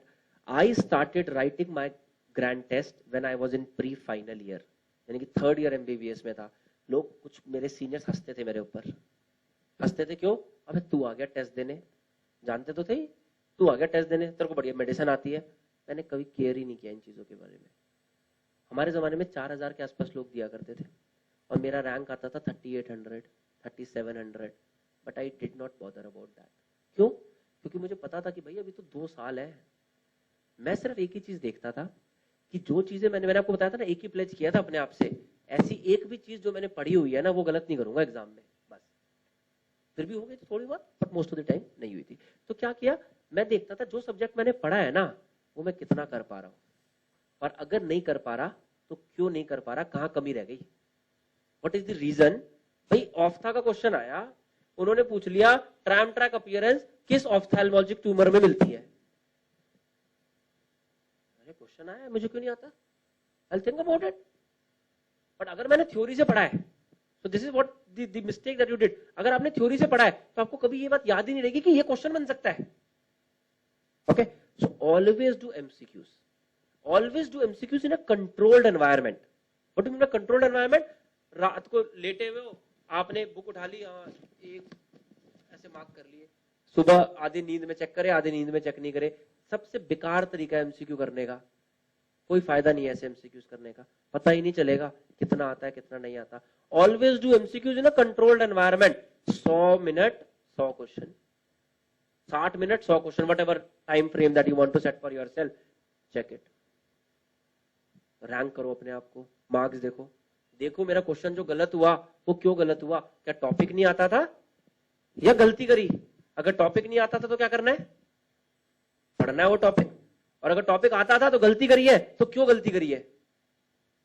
I started writing my grand test when I was in pre-final year, यानी कि 3rd year MBBS में था. लोग, कुछ मेरे seniors हंसते थे मेरे ऊपर. हंसते थे क्यों? अबे तू आ गया टेस्ट देने, जानते तो थे तू आ गया टेस्ट देने, तेरे को बढ़िया मेडिसिन आती है, मैंने कभी केयर ही नहीं किया इन चीजों के बारे में। हमारे जमाने में 4000 के आसपास लोग दिया करते थे और मेरा रैंक आता था 3800, 3700, but I did not bother about that. क्यों? क्योंकि मुझे पता था कि भाई अभी तो 2 साल है। मैं सिर्फ एक ही चीज देखता था कि जो चीजें मैंने आपको बताया था ना, एक ही प्लेज किया था अपने आप से, ऐसी एक भी चीज जो मैंने पढ़ी हुई है ना वो गलत नहीं करूंगा एग्जाम में। बस फिर भी हो गई तो थोड़ी बहुत, but most of the time नहीं हुई थी। तो क्या किया, मैं देखता था जो सब्जेक्ट मैंने पढ़ा है ना वो मैं कितना कर पा रहा हूं, और अगर नहीं कर पा रहा तो क्यों नहीं कर पा रहा, कहां कमी रह गई, व्हाट इज द रीजन। भाई ऑफ्था का क्वेश्चन आया, उन्होंने पूछ लिया ट्रैम ट्रैक अपीयरेंस किस ऑफ्थेल्मोलॉजिक ट्यूमर में मिलती है। अरे क्वेश्चन आया, मुझे क्यों नहीं आता, I think about it. But अगर मैंने थ्योरी से पढ़ा है, तो this is what the mistake that you did. अगर आपने थ्योरी से पढ़ा है तो आपको कभी ये बात याद ही नहीं रहेगी कि ये क्वेश्चन बन सकता है। Okay, so always do MCQs, always do MCQs in a controlled environment. What do mean controlled environment? रात को लेटे हुए हो, आपने बुक उठा ली, एक ऐसे मार्क कर लिए, सुबह आधी नींद में चेक करे, आधी नींद में चेक नहीं करे। सबसे बेकार तरीका है एमसीक्यू करने का, कोई फायदा नहीं है ऐसे एमसीक्यूज करने का, पता ही नहीं चलेगा कितना आता है कितना नहीं आता। Always do MCQs in a controlled environment. 100 minute 100 question, 60 minute 100 question, whatever time frame that you want to set for yourself, check it, rank करो अपने आप को, मार्क्स देखो। देखो मेरा क्वेश्चन जो गलत हुआ वो क्यों गलत हुआ, क्या टॉपिक नहीं आता था या गलती करी? अगर टॉपिक नहीं आता था तो क्या करना है, पढ़ना है वो टॉपिक। और अगर टॉपिक आता था तो गलती करी है, तो क्यों गलती करी है,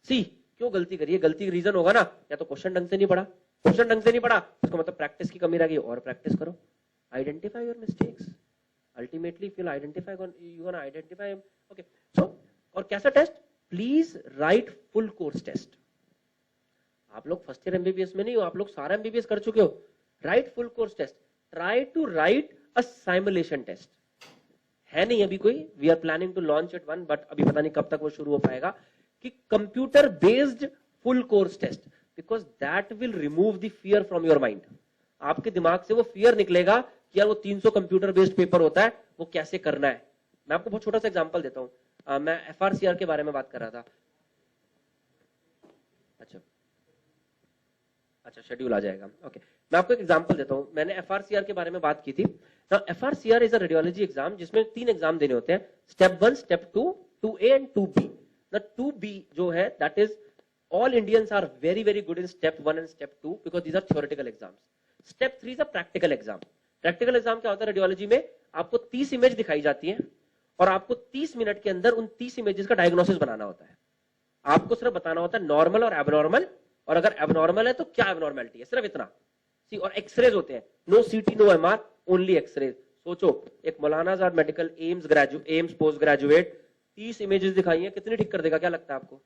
सी क्यों गलती करी है, गलती रीजन होगा ना, या तो क्वेश्चन ढंग से नहीं पढ़ा, क्वेश्चन ढंग से नहीं पढ़ा इसका मतलब प्रैक्टिस की कमी रह गई, और प्रैक्टिस करो, identify your mistakes. Ultimately if you identify, you gonna identify. Okay, so और कैसा test, please write full course test. आप लोग फर्स्ट ईयर एमबीबीएस में नहीं हो, आप लोग सारा एमबीबीएस कर चुके हो। Write full course test, try to write a simulation test. है नहीं अभी कोई, we are planning to launch it one, but अभी पता नहीं कब तक वो शुरू हो पाएगा, कि computer based full course test, because that will remove the fear from your mind. आपके दिमाग से वो फियर निकलेगा कि यार वो 300 कंप्यूटर बेस्ड पेपर होता है, वो कैसे करना है। मैं आपको बहुत छोटा सा एग्जांपल देता हूं, मैं एफआरसीआर के बारे में बात कर रहा था। अच्छा शेड्यूल आ जाएगा, ओके। मैं आपको एक एग्जांपल देता हूं, मैंने एफआरसीआर के बारे में बात की थी ना। एफआरसीआर इज अ रेडियोलॉजी एग्जाम जिसमें 3 एग्जाम देने होते हैं, step 1, step 2, 2A and 2B। ना 2B जो है that is all Indians are very very good in step 1 and step 2 because these are theoretical exams. Step 3 is a practical exam. Practical exam क्या होता है radiology में, आपको 30 image दिखाई जाती है और आपको 30 मिनट के अंदर उन 30 इमेजेस का डायग्नोसिस बनाना होता है। आपको सिर्फ बताना होता है नॉर्मल और एबनॉर्मल, और अगर एबनॉर्मल है तो क्या एबनॉर्मेलिटी है, सिर्फ इतना। सी और एक्सरेज होते हैं, नो सीटी नो एमआर, ओनली एक्सरेज। सोचो एक Maulana Azad medical AIIMS post graduate 30 images दिखाई है, कितनी ठीक कर देगा, क्या लगता है आपको?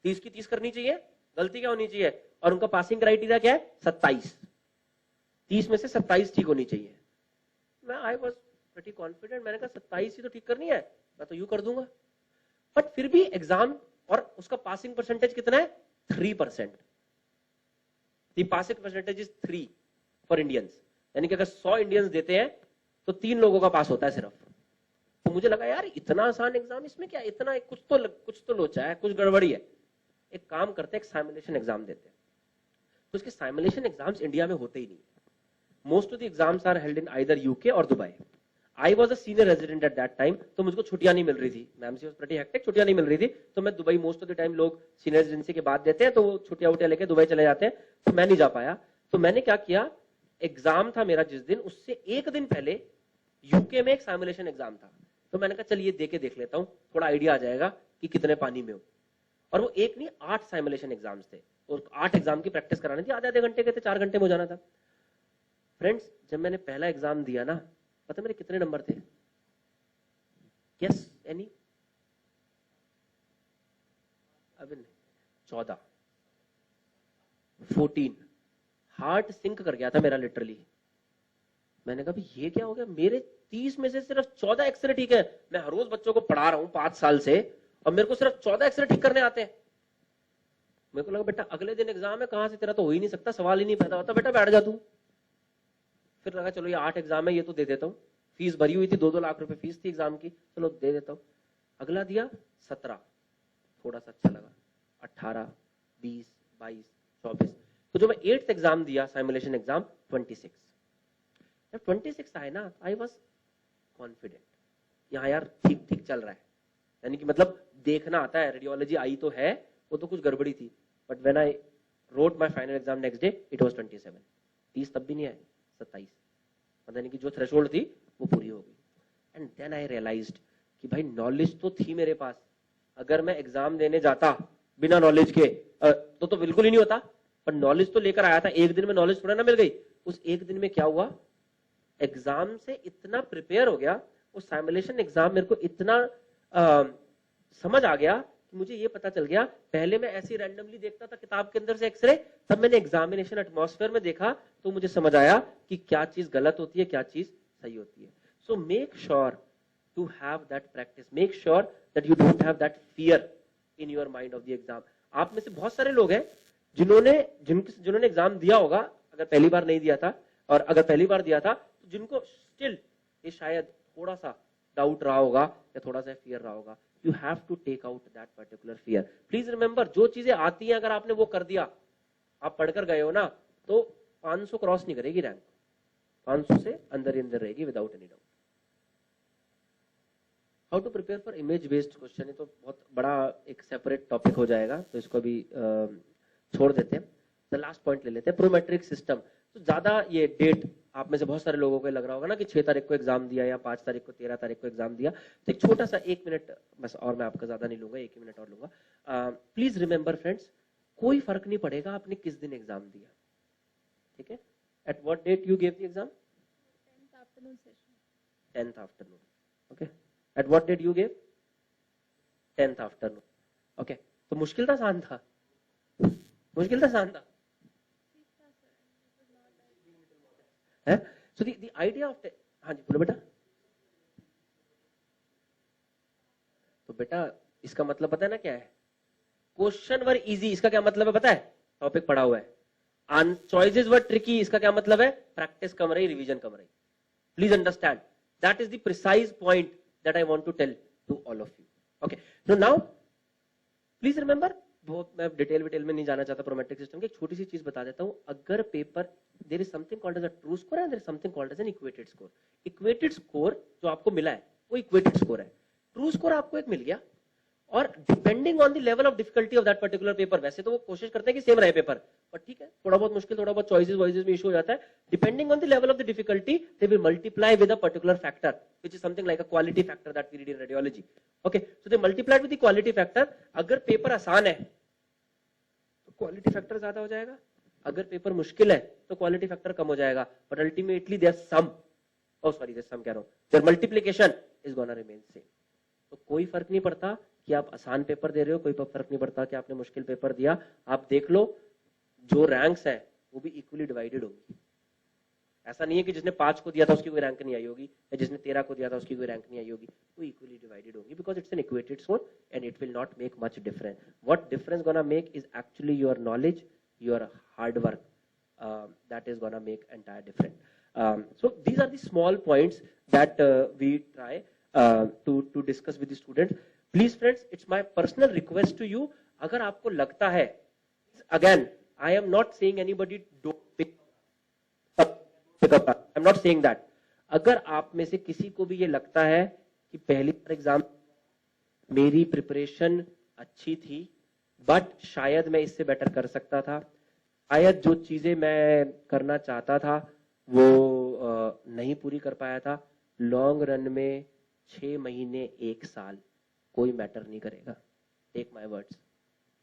30 की 30 करनी चाहिए, गलती क्या होनी चाहिए, और उनका पासिंग क्राइटेरिया क्या है, 27। 30 में से 27 ठीक होनी चाहिए। मैं आई वॉज प्रीटी कॉन्फिडेंट, मैंने कहा 27 ही तो ठीक करनी है, मैं तो यू कर दूंगा। बट फिर भी एग्जाम और उसका पासिंग परसेंटेज कितना है, 3%। The passing percentage is 3 for Indians, यानी कि अगर 100 इंडियंस देते हैं तो 3 लोगों का पास होता है सिर्फ। तो मुझे लगा यार इतना आसान एग्जाम, इसमें क्या इतना, कुछ तो लोचा है, कुछ गड़बड़ी है। एक काम करते हैं, एक साइमुलेशन एग्जाम देते हैं। तो उसके साइमुलेशन एग्जाम्स इंडिया में होते ही नहीं। Most of the exams are held in either UK और Dubai. I was a senior resident at that time, तो मुझको छुट्टियां नहीं मिल रही थी, ma'am see was pretty hectic, छुट्टियां नहीं मिल रही थी। तो मैं Dubai, most of the time लोग सीनियर रेजिडेंसी के बाद देते हैं तो वो छुट्टियां उठिया लेके दुबई चले जाते हैं, तो मैं नहीं जा पाया। तो मैंने क्या किया, एग्जाम था मेरा जिस दिन, उससे एक दिन पहले यूके में एक साइमुलेशन एग्जाम था। तो मैंने कहा चलिए दे के देख लेता हूं, थोड़ा आइडिया आ जाएगा कि कितने पानी में हो। और वो एक नहीं 8 साइमुलेशन एग्जाम्स थे, और 8 एग्जाम की प्रैक्टिस करानी थी, आधे घंटे के थे, 4 घंटे में हो जाना था। फ्रेंड्स जब मैंने पहला एग्जाम दिया ना, पता मेरे कितने नंबर थे? Yes any? अभी नहीं, 14, 14। हार्ट सिंक कर गया था मेरा लिटरली। मैंने कहा ये क्या हो गया, मेरे 30 में से सिर्फ 14 एक्सरे ठीक है। मैं हर रोज बच्चों को पढ़ा रहा हूं 5 साल से, और मेरे को सिर्फ 14 एक्सरे ठीक करने आते हैं। मेरे को लगा बेटा अगले दिन एग्जाम है, कहां से, तेरा तो हो ही नहीं सकता, सवाल ही नहीं पैदा होता, बेटा बैठ जा तू। फिर लगा चलो ये 8 एग्जाम है, ये तो दे देता हूं। फीस भरी हुई थी, 2-2 लाख रुपए फीस थी एग्जाम की, चलो दे देता हूँ। अगला दिया 17, थोड़ा सा अच्छा लगा, 18, 20, 22, 24। तो जो मैं 8th एग्जाम दिया, साइमुलेशन एग्जाम, 26। जब 26 आए ना, आई वॉज कॉन्फिडेंट, यहाँ यार ठीक ठीक चल रहा है, यानी कि मतलब देखना आता है, रेडियोलॉजी आई तो है, वो तो कुछ गड़बड़ी थी। But when I wrote my final exam next day, it was 27। 30 तब भी नहीं आए, 27, मतलब यानी कि जो थ्रेशोल्ड थी वो पूरी हो गई। एंड देन आई रियलाइज्ड कि भाई नॉलेज तो थी मेरे पास, अगर मैं एग्जाम देने जाता बिना नॉलेज के तो बिल्कुल ही नहीं होता, पर नॉलेज तो लेकर आया था। एक दिन में नॉलेज थोड़ा ना मिल गई। उस एक दिन में क्या हुआ, एग्जाम से इतना प्रिपेयर हो गया, उस साइमुलेशन एग्जाम मेरे को इतना समझ आ गया कि मुझे ये पता चल गया, पहले मैं ऐसे रैंडमली देखता था किताब के अंदर से एक्सरे, तब मैंने एग्जामिनेशन एटमॉस्फेयर में देखा तो मुझे समझ आया कि क्या चीज गलत होती है, क्या चीज सही होती है। So make sure to have that practice, make sure that you don't have that fear in your mind of the exam. आप में से बहुत सारे लोग हैं जिन्होंने एग्जाम दिया होगा, अगर पहली बार नहीं दिया था, और अगर पहली बार दिया था तो जिनको स्टिल ये शायद थोड़ा सा डाउट रहा होगा या थोड़ा सा फियर रहा होगा। You have to take out that particular fear. Please remember, जो चीजें आती हैं अगर आपने वो कर दिया, आप पढ़कर गए हो ना, तो 500 क्रॉस नहीं करेगी रैंक, 500 से अंदर ही अंदर रहेगी without any doubt. How to prepare for image based question, ये तो बहुत बड़ा एक सेपरेट टॉपिक हो जाएगा, तो इसको भी छोड़ देते हैं। द लास्ट पॉइंट ले लेते हैं, प्रोमेट्रिक सिस्टम। तो ज्यादा ये डेट आप में से बहुत सारे लोगों को लग रहा होगा ना कि 6 तारीख को एग्जाम दिया या 5 तारीख को 13 तारीख को एग्जाम दिया, तो एक छोटा सा 1 मिनट बस, और मैं आपका ज्यादा नहीं लूंगा, 1 ही मिनट और लूंगा। प्लीज रिमेंबर फ्रेंड्स, कोई फर्क नहीं पड़ेगा आपने किस दिन एग्जाम दिया, ठीक है? At what date you give the exam? 10th afternoon session. 10th afternoon, okay? At what date you gave? 10th afternoon, okay? तो मुश्किल था आसान था? मुश्किल था आसान था? है? So the idea of, हाँ जी बोलो बेटा। तो बेटा इसका मतलब पता है ना क्या है? क्वेश्चन वर इजी, इसका क्या मतलब है पता है? टॉपिक पढ़ा हुआ है। चॉइसेस वर ट्रिकी, इसका क्या मतलब है? प्रैक्टिस कम रही, रिवीजन कम रही। Please understand, that is the precise point that I want to tell to all of you. Okay, so now please remember, बहुत मैं डिटेल में नहीं जाना चाहता प्रोमेट्रिक सिस्टम की, एक छोटी सी चीज बता देता हूं। अगर paper, there is something called as a true score and there is something called as an equated score. Equated score जो आपको मिला है वो इक्वेटेड स्कोर है। ट्रू स्कोर आपको एक मिल गया, और depending on the level of difficulty of that particular paper, वैसे तो वो कोशिश करते हैं कि सेम रहे पेपर, पर ठीक है थोड़ा बहुत मुश्किल, थोड़ा बहुत चॉइसेस वाइजेस में इशू हो जाता है। Depending on the level of the difficulty they will multiply with a particular factor which is something like a quality factor that we read in radiology. Okay, so they multiplied with the quality factor. अगर paper आसान है तो quality factor ज्यादा हो जाएगा, अगर paper मुश्किल है तो क्वालिटी फैक्टर कम हो जाएगा, but ultimately there sum, oh sorry there sum कह रहा हूं, there multiplication is gonna remain same. तो कोई फर्क नहीं पड़ता कि आप आसान पेपर दे रहे हो, कोई फर्क नहीं पड़ता कि आपने मुश्किल पेपर दिया। आप देख लो जो रैंक्स है वो भी इक्वली डिवाइडेड होगी। ऐसा नहीं है कि जिसने 5 को दिया था उसकी कोई रैंक नहीं आई होगी, या जिसने 13 को दिया था उसकी कोई रैंक नहीं आई होगी, वो इक्वली डिवाइडेड होगी, because it's an equated score and it will not make much difference. What difference gonna make is actually your knowledge, your hard work, that is gonna make entire difference. So these are the small points that we try to discuss with the students. Please friends, it's my personal request to you, अगर आपको लगता है, again I am not saying anybody don't pick up, I'm not saying that. अगर आप में से किसी को भी ये लगता है कि पहली बार एग्जाम मेरी प्रिपरेशन अच्छी थी, बट शायद मैं इससे बेटर कर सकता था, शायद जो चीजें मैं करना चाहता था वो नहीं पूरी कर पाया था, लॉन्ग रन में 6 महीने 1 साल कोई मैटर नहीं करेगा। Take my words,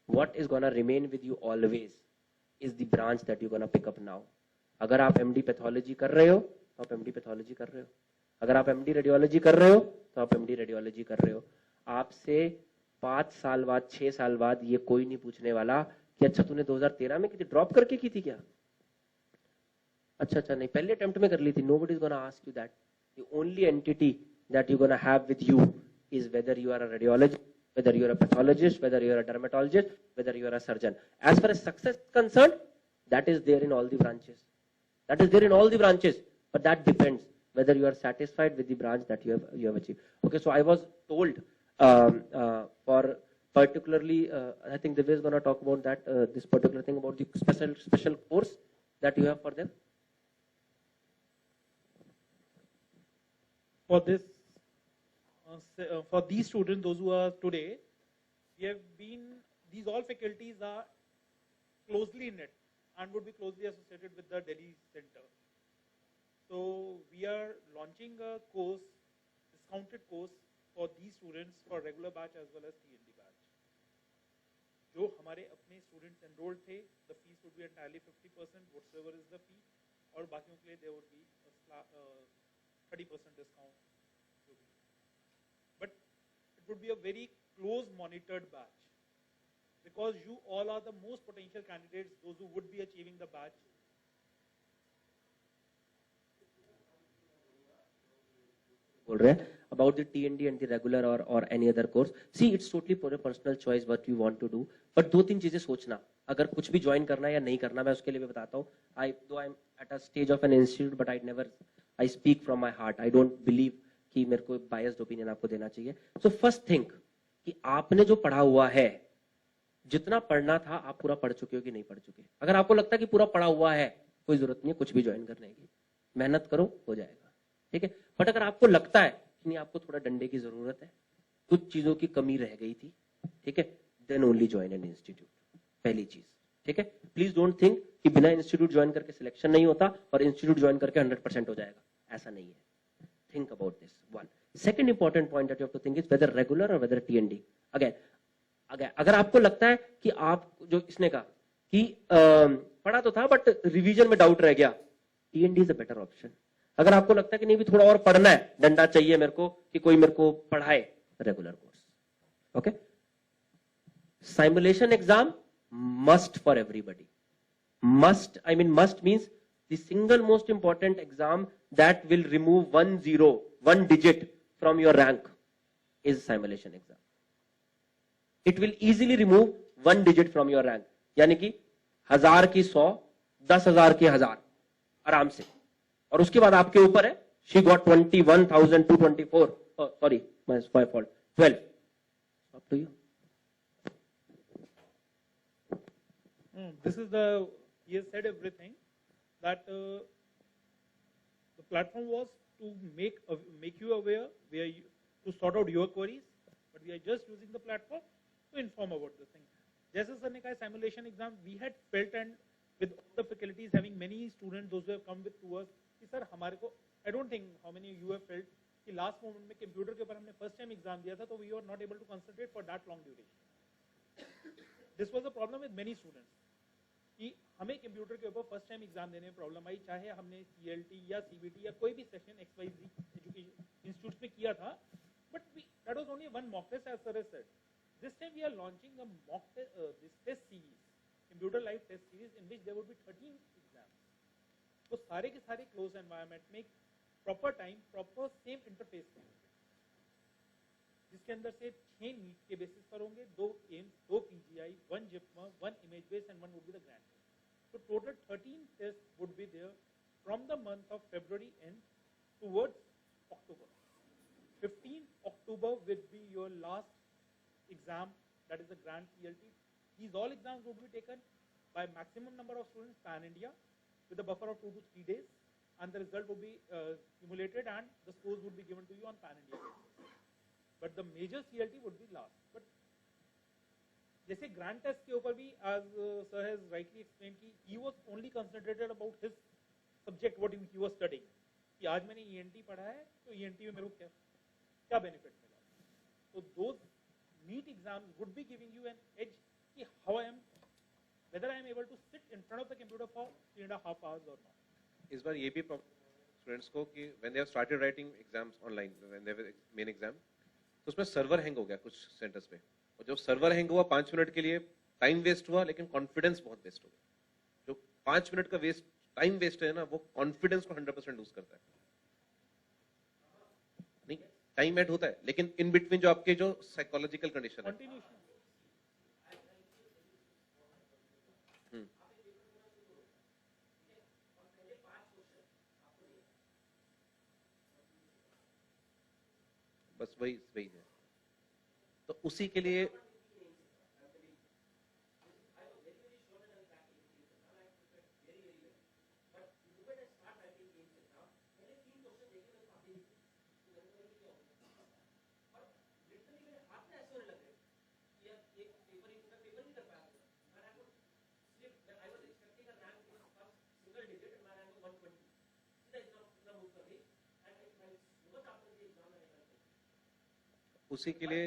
what is gonna remain with you always is the branch that you gonna pick up now. अगर आप एमडी पैथोलॉजी कर रहे हो तो आप एमडी पैथोलॉजी कर रहे हो, अगर आप एमडी रेडियोलॉजी कर रहे हो तो आप एमडी रेडियोलॉजी कर रहे हो। आपसे 5 साल बाद 6 साल बाद ये कोई नहीं पूछने वाला कि अच्छा तूने 2013 में की थी, ड्रॉप करके की थी क्या? अच्छा नहीं, पहले अटेम्प्ट में कर ली थी। Nobody is gonna ask you that. The only entity that you gonna have with you is whether you are a radiologist, whether you are a pathologist, whether you are a dermatologist, whether you are a surgeon. As far as success is concerned, that is there in all the branches. That is there in all the branches, but that depends. whether you are satisfied with the branch that you have achieved. Okay, so I was told for particularly, I think Divya is going to talk about that, this particular thing about the special course that you have for them. For this, for these students, those who are today, we have been, these all faculties are closely knit and would be closely associated with the Delhi Center. So we are launching a course, discounted course for these students for regular batch as well as TND batch. जो हमारे अपने students enrolled थे, the fees would be entirely 50%, whatsoever is the fee, और बाकियों के लिए there would be a 30% discount. But it would be a very close monitored batch because you all are the most potential candidates, those who would be achieving the batch. बोल रहे हैं about the TND and the regular or any other course. See, it's totally for a personal choice what you want to do. But दो तीन चीजें सोचना, अगर कुछ भी ज्वाइन करना है या नहीं करना, मैं उसके लिए भी बताता हूँ. Though I'm at a stage of an institute, but I speak from my heart. I don't believe कि मेरे को biased opinion आपको देना चाहिए. So first think कि आपने जो पढ़ा हुआ है, जितना पढ़ना था आप पूरा पढ़ चुके हो कि नहीं पढ़ चुके. अगर आपको लगता है कि पूरा पढ़ा हुआ है, कोई जरूरत नहीं है कुछ भी ज्वाइन करने की, मेहनत करो हो जाएगा. ठीक है. बट अगर आपको लगता है कि नहीं आपको थोड़ा डंडे की जरूरत है, कुछ चीजों की कमी रह गई थी, ठीक है, then only join an institute. पहली चीज. ठीक है. प्लीज डोंट थिंक कि बिना इंस्टीट्यूट ज्वाइन करके सिलेक्शन नहीं होता और इंस्टीट्यूट ज्वाइन करके 100% हो जाएगा. ऐसा नहीं है. Think about this. One second important point that you have to think is whether regular और वेदर टीएनडी. अगेन अगर आपको लगता है कि आप जो इसने कहा कि पढ़ा तो था बट रिवीजन में डाउट रह गया, टीएनडी इज अ बेटर ऑप्शन. अगर आपको लगता है कि नहीं भी थोड़ा और पढ़ना है, डंडा चाहिए मेरे को कि कोई मेरे को पढ़ाए, regular course. Okay. Simulation exam must for everybody. Must, I mean must means the single most important exam that will remove 1 digit from your rank is simulation exam. It will easily remove 1 digit from your rank. यानी कि 1000 की 100, 10,000 की 1000 आराम से. और उसके बाद आपके ऊपर है, she got 21,224. Oh, sorry, my fault. 12. Up to you. This is he has said everything, that the platform was to make you aware, to sort out your queries, but we are just using the platform to inform about this thing. जैसे sir ने कहा simulation exam, we had felt, and with all the faculties having many students, those who have come with to us, कि sir हमारे को, I don't think how many you have felt कि last moment में computer के ऊपर हमने first time exam दिया था, तो we were not able to concentrate for that long duration. This was a problem with many students. कि हमें कंप्यूटर के ऊपर फर्स्ट टाइम एग्जाम देने में प्रॉब्लम आई, चाहे हमने सीएलटी या सीबीटी या कोई भी सेशन XYZ एजुकेशन इंस्टीट्यूट में किया था, but that was only one mock test as sir has said. This time we are launching a mock this test series, computer live test series, in which there would be 13 exams. वो सारे के सारे close environment में proper time, proper same interface में, जिसके अंदर से 6 NEET के बेसिस पर होंगे, 2 AIIMS, 2 PGI, 1 जिप्मा, 1 image base and 1 would be the grand. So total 13 tests would be there from the month of February end towards October. 15 October will be your last exam, that is the grand CLT. These all exams would be taken by maximum number of students pan India with a buffer of 2 to 3 days, and the result would be simulated and the scores would be given to you on pan India basis. But the major CLT would be last. But जैसे grand test के ऊपर भी, as sir has rightly explained, कि he was only concentrated about his subject what he was studying. कि आज मैंने ENT पढ़ा है, तो ENT में मेरे को क्या benefit मिला. So those NEET exams would be giving you an edge कि whether I am able to sit in front of the computer for 3.5 hours or not. इस बार ये भी स्टूडेंट्स को कि when they have started writing exams online, when they have main exam, तो उसमें server hang हो गया कुछ सेंटर्स पे, और जब सर्वर हैंग हुआ 5 मिनट के लिए टाइम वेस्ट हुआ, लेकिन कॉन्फिडेंस बहुत वेस्ट हो गया. जो 5 मिनट का टाइम वेस्ट है ना, वो कॉन्फिडेंस को 100% लूज करता है. नहीं, टाइम ऐड होता है, लेकिन इन बिटवीन जो आपके जो साइकोलॉजिकल कंडीशन है, बस वही वही है। तो उसी के लिए उसी के लिए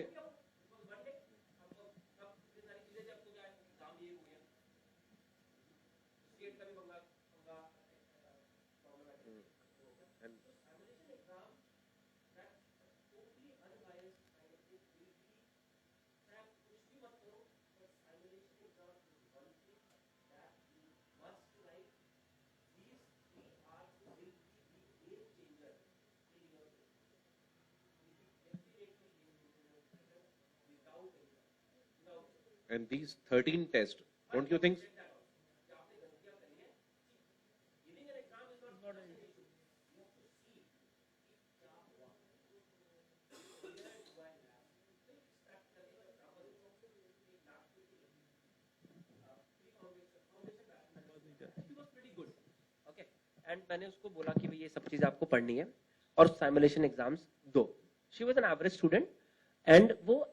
and these 13 tests, don't you think? Okay and मैंने उसको बोला कि भाई ये सब चीज आपको पढ़नी है और साइमुलेशन एग्जाम्स दो. She was an average student and वो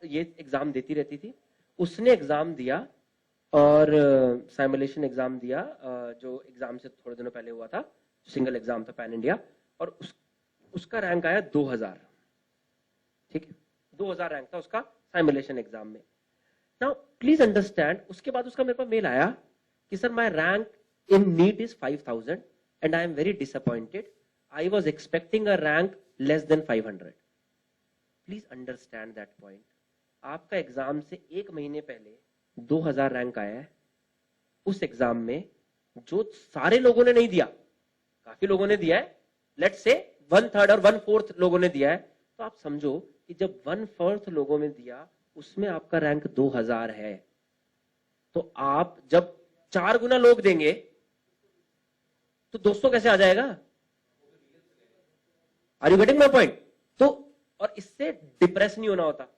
ये एग्जाम देती रहती थी. उसने एग्जाम दिया और साइमुलेशन एग्जाम दिया जो एग्जाम से थोड़े दिनों पहले हुआ था, सिंगल एग्जाम था पैन इंडिया, और उसका रैंक आया 2000. ठीक है, 2000 रैंक था उसका साइमुलेशन एग्जाम में. नाउ प्लीज अंडरस्टैंड, उसके बाद उसका मेरे पास मेल आया कि sir my rank in NEET is 5000 and I am very disappointed. I was expecting a rank less than 500. Please understand that point. आपका एग्जाम से एक महीने पहले 2000 रैंक आया है. उस एग्जाम में जो सारे लोगों ने नहीं दिया, काफी लोगों ने दिया है, लेट्स से 1/3 और 1/4 लोगों ने दिया है, तो आप समझो कि जब 1/4 लोगों ने दिया उसमें आपका रैंक 2000 है, तो आप जब 4 गुना लोग देंगे तो 200 कैसे आ जाएगा? Are you getting my point? तो और इससे डिप्रेस नहीं होना होता.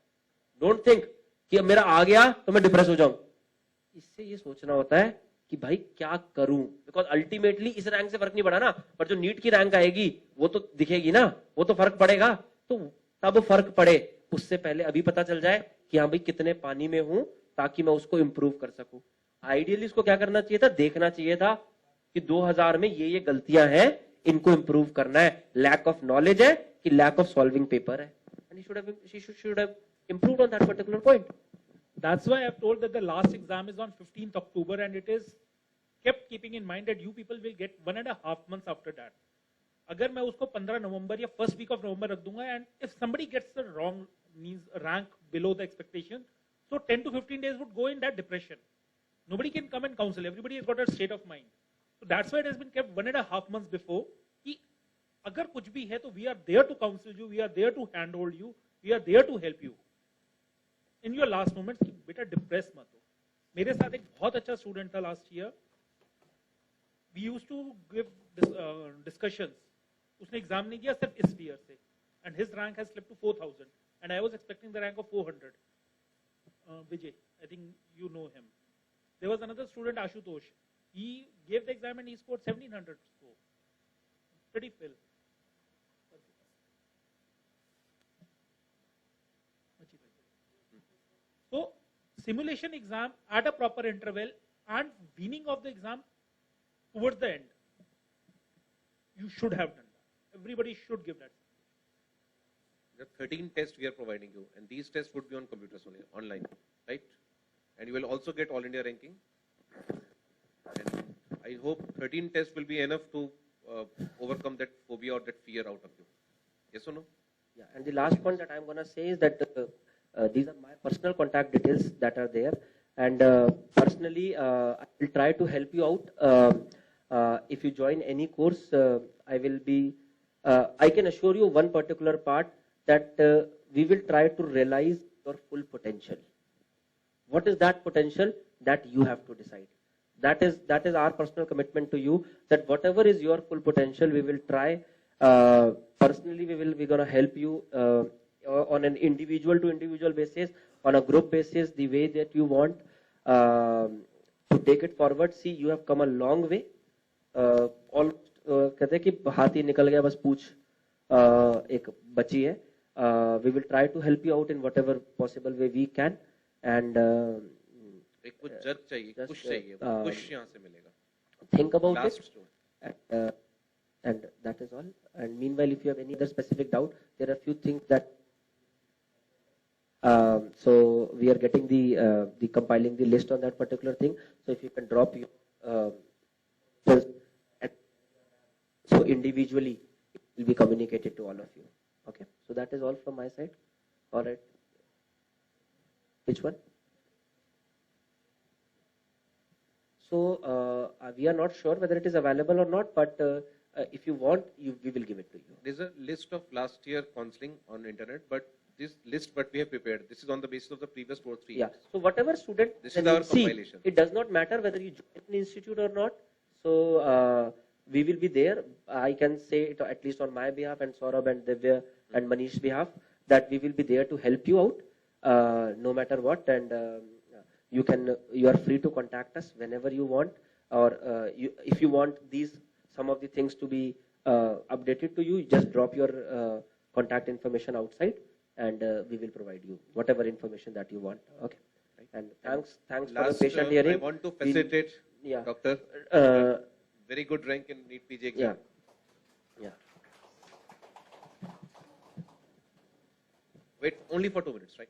डोंट थिंक कि अब मेरा आ गया तो मैं डिप्रेस हो जाऊं. इससे ये सोचना होता है कि भाई क्या करूं, बिकॉज अल्टीमेटली इस रैंक से फर्क नहीं पड़ा ना, पर जो नीट की रैंक आएगी वो तो दिखेगी ना, वो तो फर्क पड़ेगा. तो तब फर्क पड़े उससे पहले अभी पता चल जाए कि हाँ भाई कितने पानी में हूं, ताकि मैं उसको इंप्रूव कर सकूं. आइडियली इसको क्या करना चाहिए था? देखना चाहिए था कि 2000 में ये गलतियां हैं, इनको इंप्रूव करना है. लैक ऑफ नॉलेज है कि लैक ऑफ सॉल्विंग पेपर है, and she should have improved on that particular point. That's why I've told that the last exam is on 15th October and it is kept keeping in mind that you people will get 1.5 months after that. अगर मैं उसको 15 नवंबर या first week of November रख दूंगा and if somebody gets the wrong means rank below the expectation, so 10 to 15 days would go in that depression. Nobody can come and counsel. Everybody has got a state of mind. So that's why it has been kept 1.5 months before. कि अगर कुछ भी है तो we are there to counsel you, we are there to handhold you, we are there to help you. In your last moments कि बेटा depress मत हो. मेरे साथ एक बहुत अच्छा स्टूडेंट था last year. We used to give discussions. उसने एग्जाम नहीं किया सिर्फ इस ईयर से, and his rank has slipped to 4000 and I was expecting the rank of 400. Vijay, I think you know him. There was another student, Ashutosh. He gave the exam and he scored 1700 score. Pretty well. So simulation exam at a proper interval and weaning of the exam towards the end, you should have done that. Everybody should give that. The 13 tests we are providing you, and these tests would be on computers only, online, right? And you will also get all India ranking. And I hope 13 tests will be enough to overcome that phobia or that fear out of you. Yes or no? Yeah, and the last point that I'm going to say is that these are my personal contact details that are there, and personally I will try to help you out. If you join any course, I will be, I can assure you one particular part, that we will try to realize your full potential. What is that potential? That you have to decide. That is our personal commitment to you, that whatever is your full potential, we will try Personally, we're gonna help you on an individual to individual basis, on a group basis, the way that you want to take it forward. See, you have come a long way. Almost कहते हैं कि हाथ ही निकल गया, बस पूछ एक बची है. We will try to help you out in whatever possible way we can, and एक कुछ जर्क चाहिए, just, पुश चाहिए, पुश यहाँ से मिलेगा. think about Last it. stone. And that is all. And meanwhile, if you have any other specific doubt, there are few things that. So we are getting the compiling the list on that particular thing. So if you can drop your so individually it will be communicated to all of you. Okay. So that is all from my side. All right. Which one? So we are not sure whether it is available or not, but if you want, we will give it to you. There's a list of last year counseling on internet, but this list what we have prepared, this is on the basis of the previous 2 or 3 Yeah. years. So whatever student, This is then our see, compilation. it does not matter whether you join an institute or not. So we will be there. I can say it at least on my behalf and Saurabh and Divya and Manish behalf that we will be there to help you out no matter what. And you are free to contact us whenever you want, or if you want some of the things to be updated to you, just drop your contact information outside, and we will provide you whatever information that you want. Okay. And thanks for the Last, patient I hearing. want to facilitate, Yeah. Doctor, Uh, very good rank in NEET PG yeah. exam. Yeah. Wait only for 2 minutes, right?